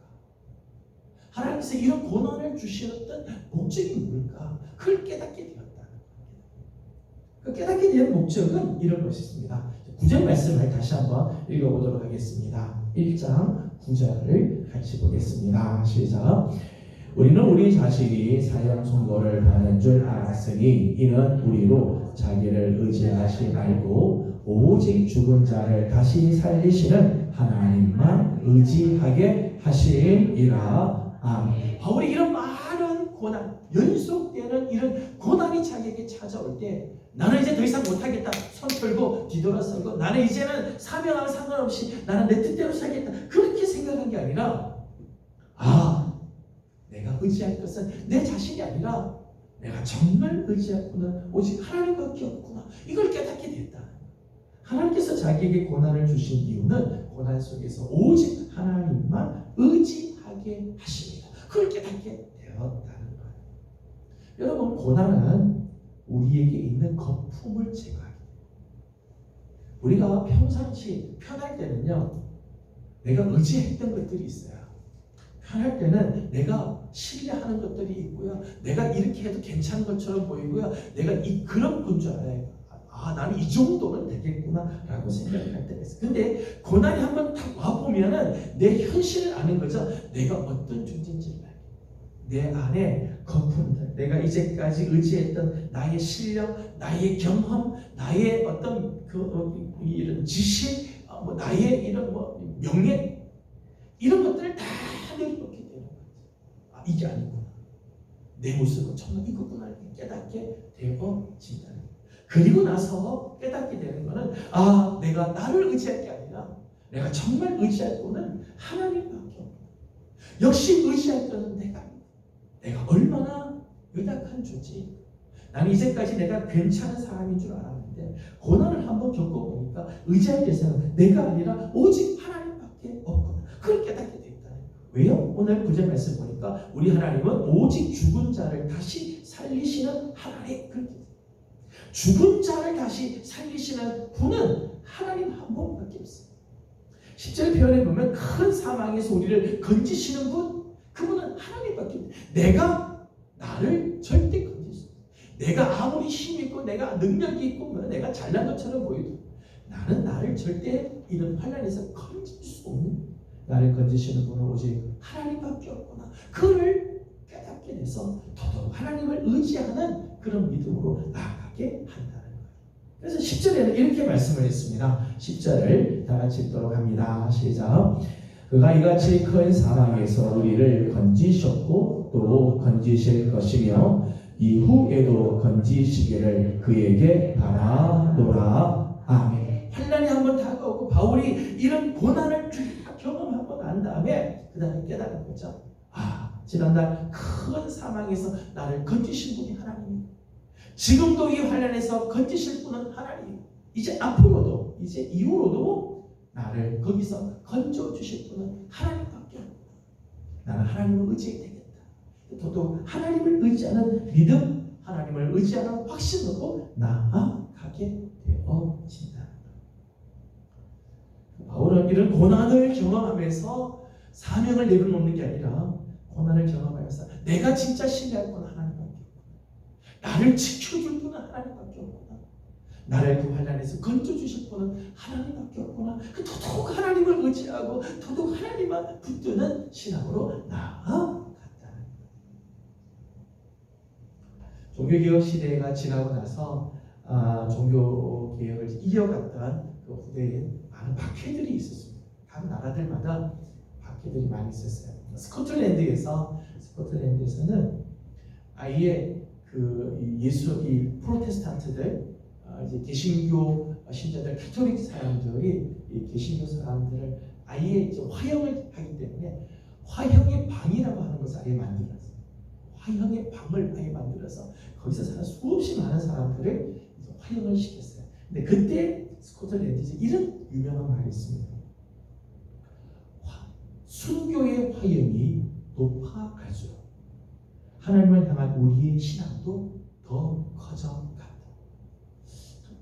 하나님께서 이런 고난을 주셨던 목적이 뭘까? 그걸 깨닫게 되었다. 그 깨닫게 된 목적은 이런 것이 있습니다. 9절 말씀을 다시 한번 읽어보도록 하겠습니다. 1장 9절을 같이 보겠습니다. 시작. 우리는 우리 자신이 사형 선고를 받는 줄 알았으니 이는 우리로 자기를 의지하지 말고 오직 죽은 자를 다시 살리시는 하나님만 의지하게 하심이라. 아멘. 바울이 이런 많은 고난, 연속되는 이런 고난이 자기에게 찾아올 때 나는 이제 더 이상 못하겠다. 손 털고 뒤돌아서고 나는 이제는 사명하고 상관없이 나는 내 뜻대로 살겠다. 그렇게 생각한 게 아니라 내가 의지할 것은 내 자신이 아니라 내가 정말 의지할 분은 오직 하나님밖에 없구나. 이걸 깨닫게 됐다. 하나님께서 자기에게 고난을 주신 이유는 고난 속에서 오직 하나님만 의지하게 하십니다. 그걸 깨닫게 되었다는 거예요. 여러분, 고난은 우리에게 있는 거품을 제거하게 돼요. 우리가 평상시 편할 때는요, 내가 의지했던 것들이 있어요. 편할 때는 내가 신뢰하는 것들이 있고요. 내가 이렇게 해도 괜찮은 것처럼 보이고요. 내가 그런 건 줄 알아요. 나는 이 정도는 되겠구나 라고 생각할 때가 있어요. 근데 고난이 한번 딱 와보면은 내 현실을 아는 거죠. 내가 어떤 존재인지를 알아요. 내 안에 거품들, 내가 이제까지 의지했던 나의 실력, 나의 경험, 나의 어떤 이런 지식, 나의 이런 명예, 이런 것들을 다 내려놓게 되는 거죠. 이게 아니구나. 내 모습은 정말 이거구나 이렇게 깨닫게 되어진다는 거예요. 그리고 나서 깨닫게 되는 거는 내가 나를 의지할 게 아니라 내가 정말 의지할 거는 하나님밖에 없다. 역시 의지할 거는 내가 얼마나 연약한 존재인가. 나는 이제까지 내가 괜찮은 사람인 줄 알았는데 고난을 한번 겪어보니까 의지할 대상은 내가 아니라 오직 하나님밖에 없구나. 그걸 깨닫게 됐다는 거예요. 왜요? 오늘 9절 말씀 보니까 우리 하나님은 오직 죽은 자를 다시 살리시는 하나님. 그렇게 죽은 자를 다시 살리시는 분은 하나님 한 분밖에 없어요. 10절 표현해 보면 큰 사망에서 우리를 건지시는 분, 그분은 하나님밖에 없어요. 내가 나를 절대 건질 수 없어요. 내가 아무리 힘이 있고 내가 능력이 있고 내가 잘난 것처럼 보여도 나는 나를 절대 이런 환난에서 건질 수 없는, 나를 건지시는 분은 오직 하나님밖에 없구나. 그를 깨닫게 돼서 더더욱 하나님을 의지하는 그런 믿음으로 나아가게 한다는 거예요. 그래서 10절에는 이렇게 말씀을 했습니다. 10절을 다 같이 읽도록 합니다. 시작. 그가 이같이 큰 사망에서 우리를 건지셨고 또 건지실 것이며 이후에도 건지시기를 그에게 바라노라. 아멘. 환난이 한번 다가오고 바울이 이런 고난을 경험하고 난 다음에 그 다음에 깨달은 거죠. 지난날 큰 사망에서 나를 건지신 분이 하나님이에요. 지금도 이 환난에서 건지실 분은 하나님이에요. 이제 앞으로도, 이제 이후로도 나를 거기서 건져주실 분은 하나님밖에 없다. 나는 하나님을 의지해야 되겠다. 더더욱 하나님을 의지하는 믿음, 하나님을 의지하는 확신으로 나아가게 되어진다. 바울은 이런 고난을 경험하면서 사명을 내려놓는 게 아니라 고난을 경험하면서 내가 진짜 신뢰할 건 하나님밖에 없구나. 나를 지켜줄 분은 하나님밖에 없구나. 나를 그 환난에서 건져주실 분은 하나님밖에 없구나. 더더욱 하나님을 의지하고 더더욱 하나님만 붙드는 신앙으로 나아간다는 거예요. 종교개혁 시대가 지나고 나서 종교개혁을 이어갔던 그 후대에 많은 박해들이 있었습니다. 각 나라들마다 박해들이 많이 있었어요. 스코틀랜드에서는 아예 이 프로테스탄트들, 이제 개신교 신자들, 가톨릭 사람들이 이 개신교 사람들을 아예 이제 화형을 하기 때문에 화형의 방이라고 하는 것을 아예 만들었어요. 화형의 방을 아예 만들어서 거기서 사는 수없이 많은 사람들을 이제 화형을 시켰어요. 근데 그때 스코틀랜드에서 이런 유명한 말이 있습니다. 순교의 화형이 높아갈수록 하나님을 향한 우리의 신앙도 더 커져간다.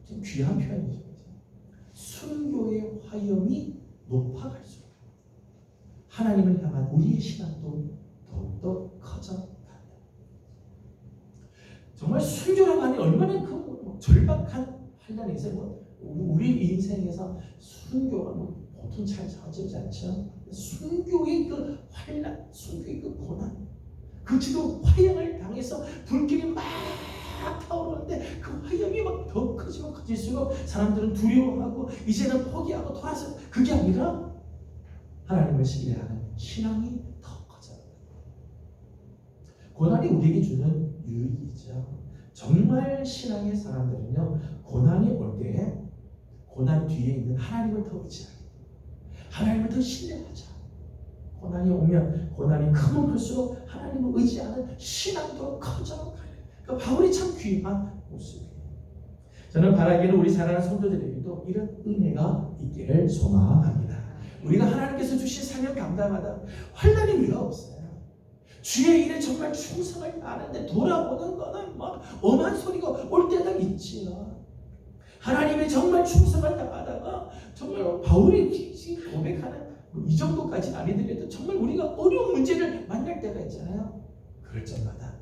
좀 귀한 표현이죠. 순교의 화형이 높아갈수록 하나님을 향한 우리의 신앙도 더욱더 커져간다. 정말 순교라고 하니 얼마나 그 절박한 환난이 있어요. 우리 인생에서 순교가 보통 잘 자어지지 않죠. 순교의 그 환난, 순교의 그 고난, 그치도 화형을 당해서 불길이 막 막 타오르는데 그 화염이 막 더 커지고 커질수록 사람들은 두려워하고 이제는 포기하고 돌아서, 그게 아니라 하나님을 신뢰하는 신앙이 더 커져요. 고난이 우리에게 주는 유익이죠. 정말 신앙의 사람들은요, 고난이 올 때 고난 뒤에 있는 하나님을 더 의지하게 돼요. 하나님을 더 신뢰하자. 고난이 오면 고난이 크면 클수록 하나님을 의지하는 신앙도 커져가요. 그러니까 바울이 참 귀한 모습이에요. 저는 바라기는 우리 사랑하는 성도들에게도 이런 은혜가 있기를 소망합니다. 우리가 하나님께서 주신 사명 감당하다 환난이 위가 없어요. 주의 일에 정말 충성을 다하는데 돌아보는 거는 막 엄한 소리가 올 때도 있지요. 하나님의 정말 충성을 다하다가 정말 바울이 고백하는 이 정도까지는 아니더라도 정말 우리가 어려운 문제를 만날 때가 있잖아요. 그럴 때마다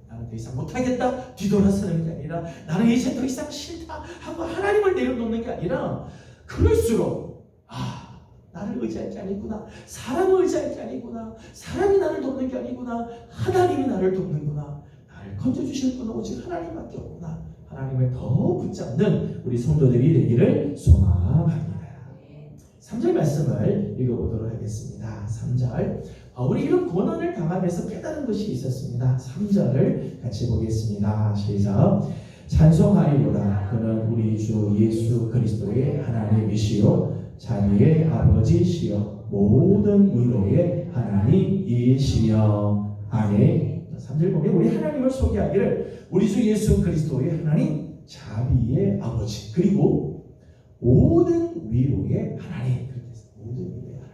나는 더 이상 못하겠다 뒤돌아서는 게 아니라 나는 이제 더 이상 싫다 하고 하나님을 내려놓는 게 아니라, 그럴수록 나를 의지할 게 아니구나, 사람을 의지할 게 아니구나, 사람이 나를 돕는 게 아니구나, 하나님이 나를 돕는구나, 나를 건져주실 분은 오직 하나님밖에 없구나, 하나님을 더 붙잡는 우리 성도들이 되기를 소망합니다. 3절 말씀을 읽어보도록 하겠습니다. 3절, 바울이 이런 고난을 당하면서 깨달은 것이 있었습니다. 3절을 같이 보겠습니다. 시작. 찬송하리로다. 그는 우리 주 예수 그리스도의 하나님이시요 자비의 아버지시여 모든 위로의 하나님이시며. 아멘. 3절 보면 우리 하나님을 소개하기를 우리 주 예수 그리스도의 하나님, 자비의 아버지, 그리고 모든 위로의 하나님, 그렇게 해서 모든 위로의 하나님.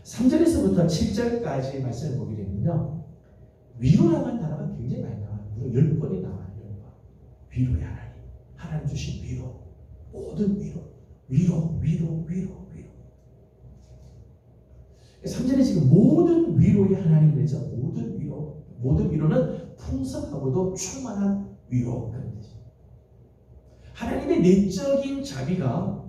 3절에서부터 7절까지 말씀을 보게 되면요, 위로라는 단어가 굉장히 많이 나와요. 무려 10번이 나와요. 10번. 위로의 하나님, 하나님 주신 위로, 모든 위로, 위로, 위로, 위로, 위로. 3절에 지금 모든 위로의 하나님 그래서 모든 위로, 모든 위로는 풍성하고도 충만한 위로, 그런 뜻이죠. 하나님의 내적인 자비가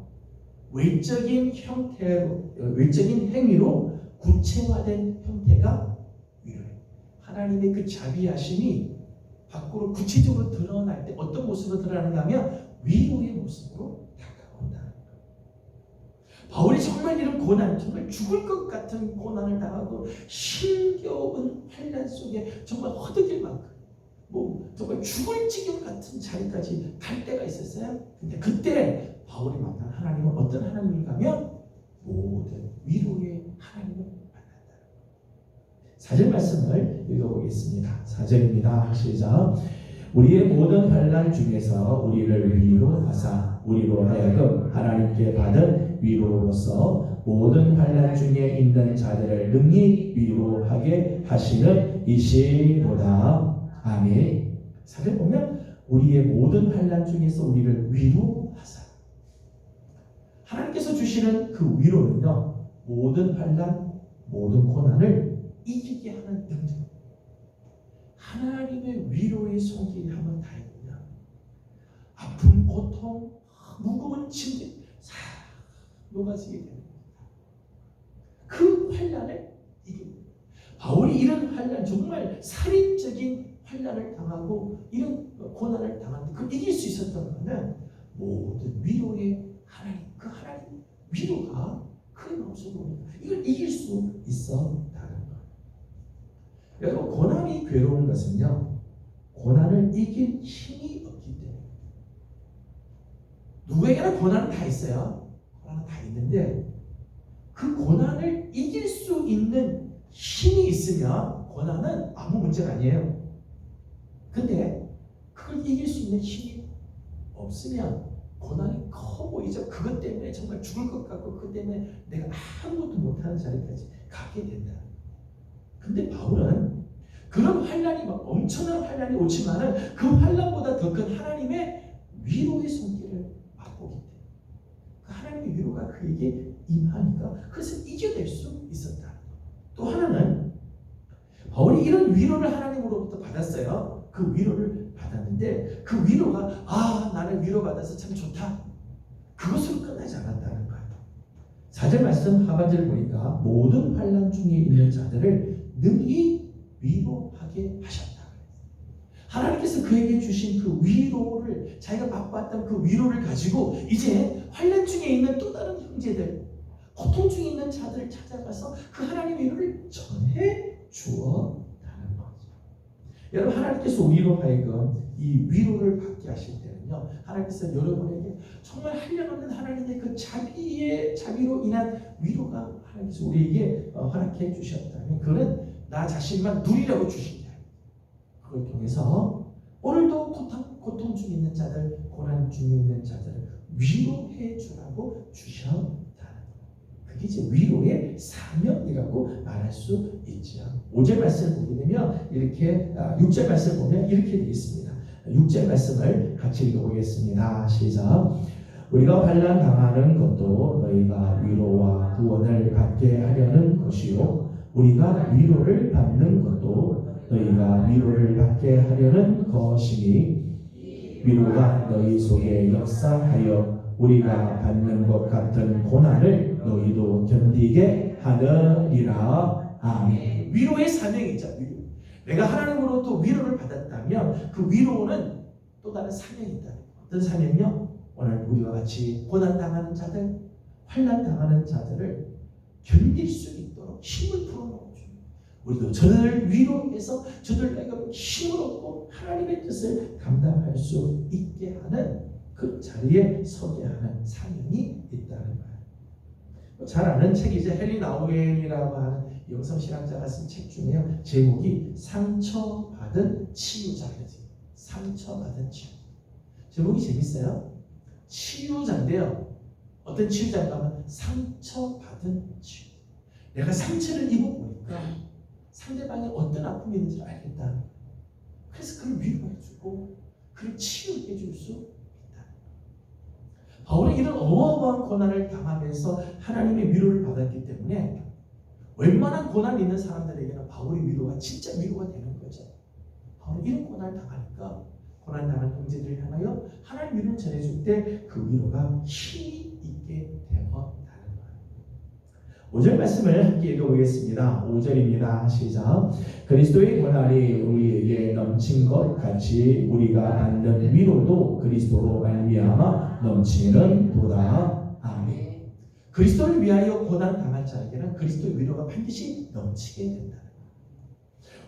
외적인 형태로, 외적인 행위로 구체화된 형태가 위로예요. 하나님의 그 자비하심이 밖으로 구체적으로 드러날 때 어떤 모습으로 드러나는가 하면 위로의 모습으로 다가온다. 바울이 정말 이런 고난, 정말 죽을 것 같은 고난을 당하고 힘겨운 환난 속에 정말 허덕일 만큼 정말 죽을 지경 같은 자리까지 갈 때가 있었어요. 근데 그때 바울이 만난 하나님은 어떤 하나님인가 하면 모든 위로의 하나님을 만난다. 4절 말씀을 읽어보겠습니다. 4절입니다. 시작. 우리의 모든 환난 중에서 우리를 위로하사 우리로 하여금 하나님께 받은 위로로서 모든 환난 중에 있는 자들을 능히 위로하게 하시는 이시로다. 아멘. 4절 보면 우리의 모든 환난 중에서 우리를 위로하사, 하나님께서 주시는 그 위로는요, 모든 환난, 모든 고난을 이기게 하는 능력. 하나님의 위로의 손길이 한번 닿으면 아픔, 고통, 무거운 짐들 싹 녹아지게 됩니다. 그 환난을 이깁니다. 바울이 이런 환난, 정말 살인적인 환난을 당하고 이런 고난을 당하는데 그걸 이길 수 있었던 것은 모든 위로의 하나님, 그 하나님 위로가 그 마음속으로 이걸 이길 수 있었다는 거예요. 여러분, 고난이 괴로운 것은요, 고난을 이길 힘이 없기 때문에. 누구에게나 고난은 다 있어요. 고난은 다 있는데 그 고난을 이길 수 있는 힘이 있으면 고난은 아무 문제가 아니에요. 근데 그걸 이길 수 있는 힘이 없으면 고난이 커 보이죠. 그것 때문에 정말 죽을 것 같고 그것 때문에 내가 아무것도 못하는 자리까지 가게 된다. 근데 바울은 그런 환난이 막 엄청난 환난이 오지만은 그 환난보다 더 큰 하나님의 위로의 손길을 맛보기 때문에 그 하나님의 위로가 그에게 임하니까 그래서 이겨낼 수 있었다. 또 하나는 바울이 이런 위로를 하나님으로부터 받았어요. 그 위로를 받았는데 그 위로가 나는 위로받아서 참 좋다, 그것으로 끝나지 않았다는 거예요. 4절 말씀 하반절 보니까 모든 환난 중에 있는 자들을 능히 위로하게 하셨다. 하나님께서 그에게 주신 그 위로를, 자기가 맛봤던 그 위로를 가지고 이제 환난 중에 있는 또 다른 형제들, 고통 중에 있는 자들을 찾아가서 그 하나님의 위로를 전해 주었다는 거죠. 여러분, 하나님께서 우리로 하여금 이 위로를 받게 하실 때는요, 하나님께서 여러분에게 정말 한량없는 하나님의 그 자비로 인한 위로가 하나님께서 우리에게 허락해 주셨다면, 그는 나 자신만 누리라고 주신다. 그걸 통해서 오늘도 고통 중에 있는 자들, 고난 중에 있는 자들을 위로해 주라고 주셨다는 것. 그게 이제 위로의 사명이라고 말할 수 있죠. 5절 말씀 보게 되면 이렇게, 6절 말씀 보면 이렇게 되어 있습니다. 6절 말씀을 같이 읽어보겠습니다. 시작. 우리가 환난 당하는 것도 너희가 위로와 구원을 받게 하려는 것이요, 우리가 위로를 받는 것도 너희가 위로를 받게 하려는 것이니, 위로가 너희 속에 역사하여 우리가 받는 것 같은 고난을 너희도 견디게 하느니라. 아멘. 위로의 사명이죠. 위로. 내가 하나님으로부터 위로를 받았다면 그 위로는 또 다른 사명이 있다. 어떤 사명이요? 오늘 우리와 같이 고난당하는 자들, 환난당하는 자들을 견딜 수 있도록 힘을 풀어놓고 줍니다. 우리도 저들을 위로해서 저들에게 힘을 얻고 하나님의 뜻을 감당할 수 있게 하는 그 자리에 서게 하는 사명이 있다는 거예요. 잘 아는 책이죠. 헨리 나우엔이라고 하는 영성신학자가 쓴 책 중에요, 제목이 상처받은 치유자예요. 상처받은 치유. 제목이 재밌어요. 치유자인데요, 어떤 치유자인가 하면 상처받은 치유. 내가 상처를 입어보니까 상대방이 어떤 아픔이 있는지 알겠다. 그래서 그를 위로해주고 그를 치유해줄 수 있다. 바울은 이런 어마어마한 고난을 당하면서 하나님의 위로를 받았기 때문에 웬만한 고난이 있는 사람들에게는 바울의 위로가 진짜 위로가 되는 거죠. 바울은 이런 고난을 당하니까 고난당한 형제들을 향하여 하나님 위로를 전해줄 때 그 위로가 힘이 있게 되었다는 거예요. 5절 말씀을 함께 읽어보겠습니다. 5절입니다. 시작. 그리스도의 고난이 우리에게 넘친 것 같이 우리가 받는 위로도 그리스도로 말미암아 넘치는 도다. 아멘. 그리스도를 위하여 고난 당할 자에게는 그리스도의 위로가 반드시 넘치게 된다는 거예요.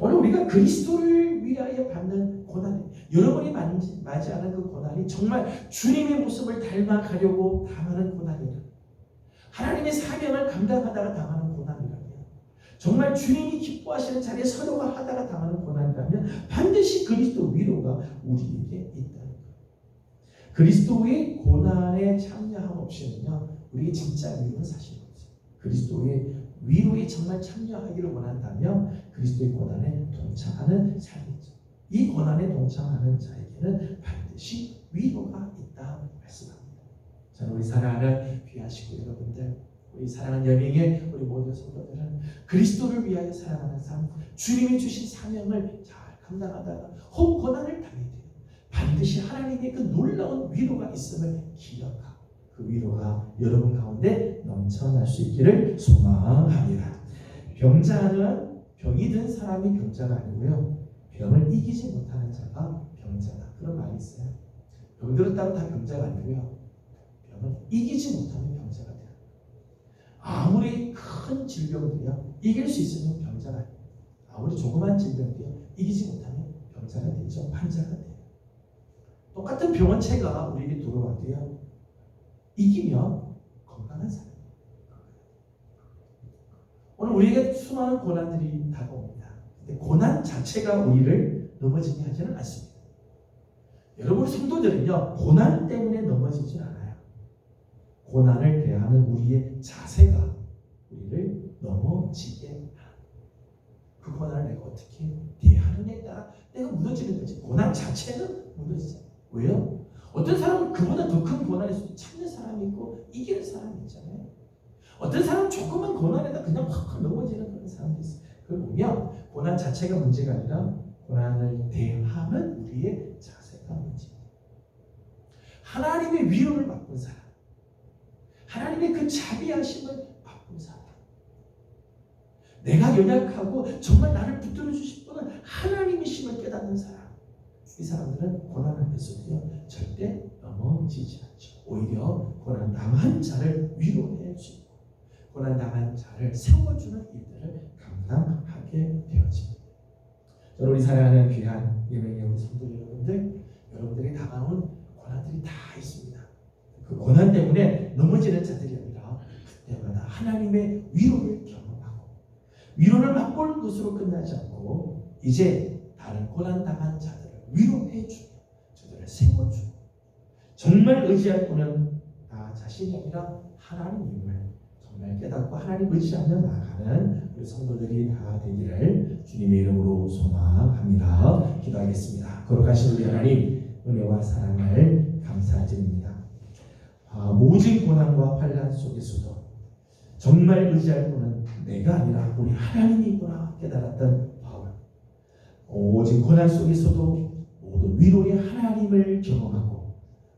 오늘 우리가 그리스도를 위하여 받는 고난, 여러분이 맞이하는 그 고난이 정말 주님의 모습을 닮아가려고 당하는 고난이라, 하나님의 사명을 감당하다가 당하는 고난이라면, 정말 주님이 기뻐하시는 자리에 서려고 하다가 당하는 고난이라면 반드시 그리스도 위로가 우리에게 있다는 거예요. 그리스도의 고난에 참여함 없이는요, 우리에게 진짜 위로는 사실 없어요. 그리스도의 위로에 정말 참여하기를 원한다면 그리스도의 고난에 동참하는 삶이죠. 이 고난에 동참하는 자에게는 반드시 위로가 있다 말씀합니다. 저는 우리 사랑하는 귀하시고 여러분들, 우리 사랑하는 여명의 우리 모든 성도들은 그리스도를 위하여 살아가는 삶, 주님이 주신 사명을 잘 감당하다가 혹 고난을 당해도 반드시 하나님의 그 놀라운 위로가 있음을 기억하고 그 위로가 여러분 가운데 넘쳐날 수 있기를 소망합니다. 병자는 병이 든 사람이 병자가 아니고요, 병을 이기지 못하는 자가 병자다. 그런 말이 있어요. 병 들었다고 다 병자가 아니고요, 병을 이기지 못하면 병자가 돼요. 아무리 큰 질병도요, 이길 수 있으면 병자가 아니에요. 아무리 조그만 질병도요, 이기지 못하면 병자가 되죠. 환자가 돼요. 똑같은 병원체가 우리에게 들어와도요, 이기면 건강한 사람이에요. 오늘 우리에게 수많은 고난들이 다가옵니다. 근데 고난 자체가 우리를 넘어지게 하지는 않습니다. 여러분 성도들은요, 고난 때문에 넘어지지 않아요. 고난을 대하는 우리의 자세가 우리를 넘어지게 합니다. 그 고난을 내가 어떻게 대하느냐에 따라 내가 무너지는 거지. 고난 자체는 무너지지 않아요. 왜요? 어떤 사람은 그보다 더 큰 고난에서 참는 사람이 있고 이기는 사람이 있잖아요. 어떤 사람은 조그만 고난에다 그냥 확 넘어지는 그런 사람도 있어요. 그걸 보면 고난 자체가 문제가 아니라 고난을 대하는 우리의 자세가 문제예요. 하나님의 위로를 맛본 사람, 하나님의 그 자비하심을 맛본 사람, 내가 연약하고 정말 나를 붙들어 주실 분은 하나님이심을 깨닫는 사람, 이 사람들은 고난 앞에서도요 절대 넘어지지 않죠. 오히려 고난 당한 자를 위로해 주고 고난 당한 자를 세워주는 일들을 감당하게 되어집니다. 저는 우리 사랑하는 귀한 예명의 우리 성도 여러분들, 여러분들이 당하는 고난들이 다 있습니다. 그 고난 때문에 넘어지는 자들이 아니라 그때마다 하나님의 위로를 경험하고 위로를 맛볼 것으로 끝나지 않고 이제 다른 고난 당한 자들을 위로해 주고 저들을 세워주고 정말 의지할 분은 나 자신이 아니라 하나님임을 정말 깨닫고 하나님 의지하며 나아가는 우리 성도들이 다 되기를 주님의 이름으로 소망합니다. 기도하겠습니다. 거룩하신 우리 하나님 은혜와 사랑을 감사드립니다. 모진 고난과 환난 속에서도 정말 의지할 분은 내가 아니라 우리 하나님이구나 깨달았던 바울. 오직 고난 속에서도 모두 위로의 하나님을 경험하고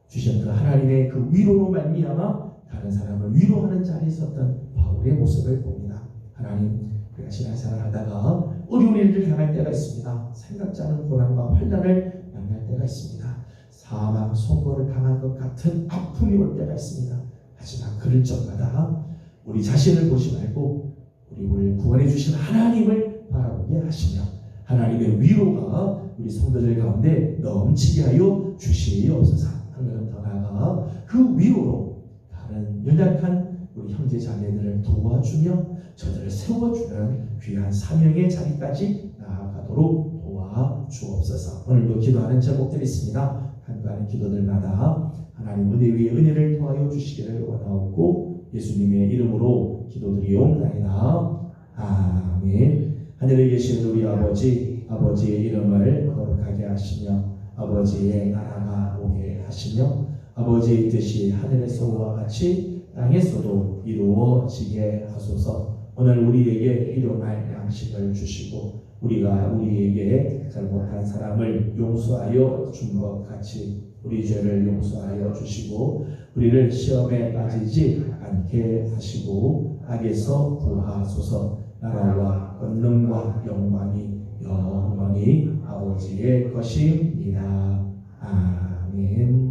주신 그 하나님의 그 위로로 말미암아 다른 사람을 위로하는 자리에 있었던 바울의 모습을 봅니다. 하나님, 우리가 신앙생활을 하다가 어려운 일을 당할 때가 있습니다. 생각지 않은 고난과 환난을 만날 때가 있습니다. 사망, 선고를 당한 것 같은 아픔이 올 때가 있습니다. 하지만 그럴 적마다 우리 자신을 보지 말고 우리를 구원해 주신 하나님을 바라보게 하시며 하나님의 위로가 우리 성도들 가운데 넘치게 하여 주시옵소서. 한 걸음 더 나아가 그 위로로 다른 연약한 우리 형제 자매들을 도와주며 저들을 세워주는 귀한 사명의 자리까지 나아가도록 도와주옵소서. 오늘도 기도하는 제목들이 있습니다. 간구하는 기도들마다 하나님 은혜 위에 은혜를 더하여 주시기를 원하옵고 예수님의 이름으로 기도드리옵나이다. 아멘. 하늘에 계신 우리 아버지, 아버지의 이름을 거룩하게 하시며 아버지의 나라가 오게 하시며 아버지의 뜻이 하늘에서와 같이 땅에서도 이루어지게 하소서. 오늘 우리에게 일용할 양식을 주시고 우리가 우리에게 잘못한 사람을 용서하여 준 것 같이 우리 죄를 용서하여 주시고 우리를 시험에 빠지지 않게 하시고 악에서 구하소서. 나라와 권능과 영광이 영원히 아버지의 것입니다. 아멘.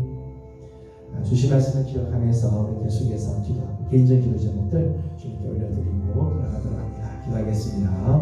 주신 말씀을 기억하면서 우리 계속해서 기도하고 개인적인 기도 제목들 주님께 올려드리고 돌아가도록 합니다. 기도하겠습니다.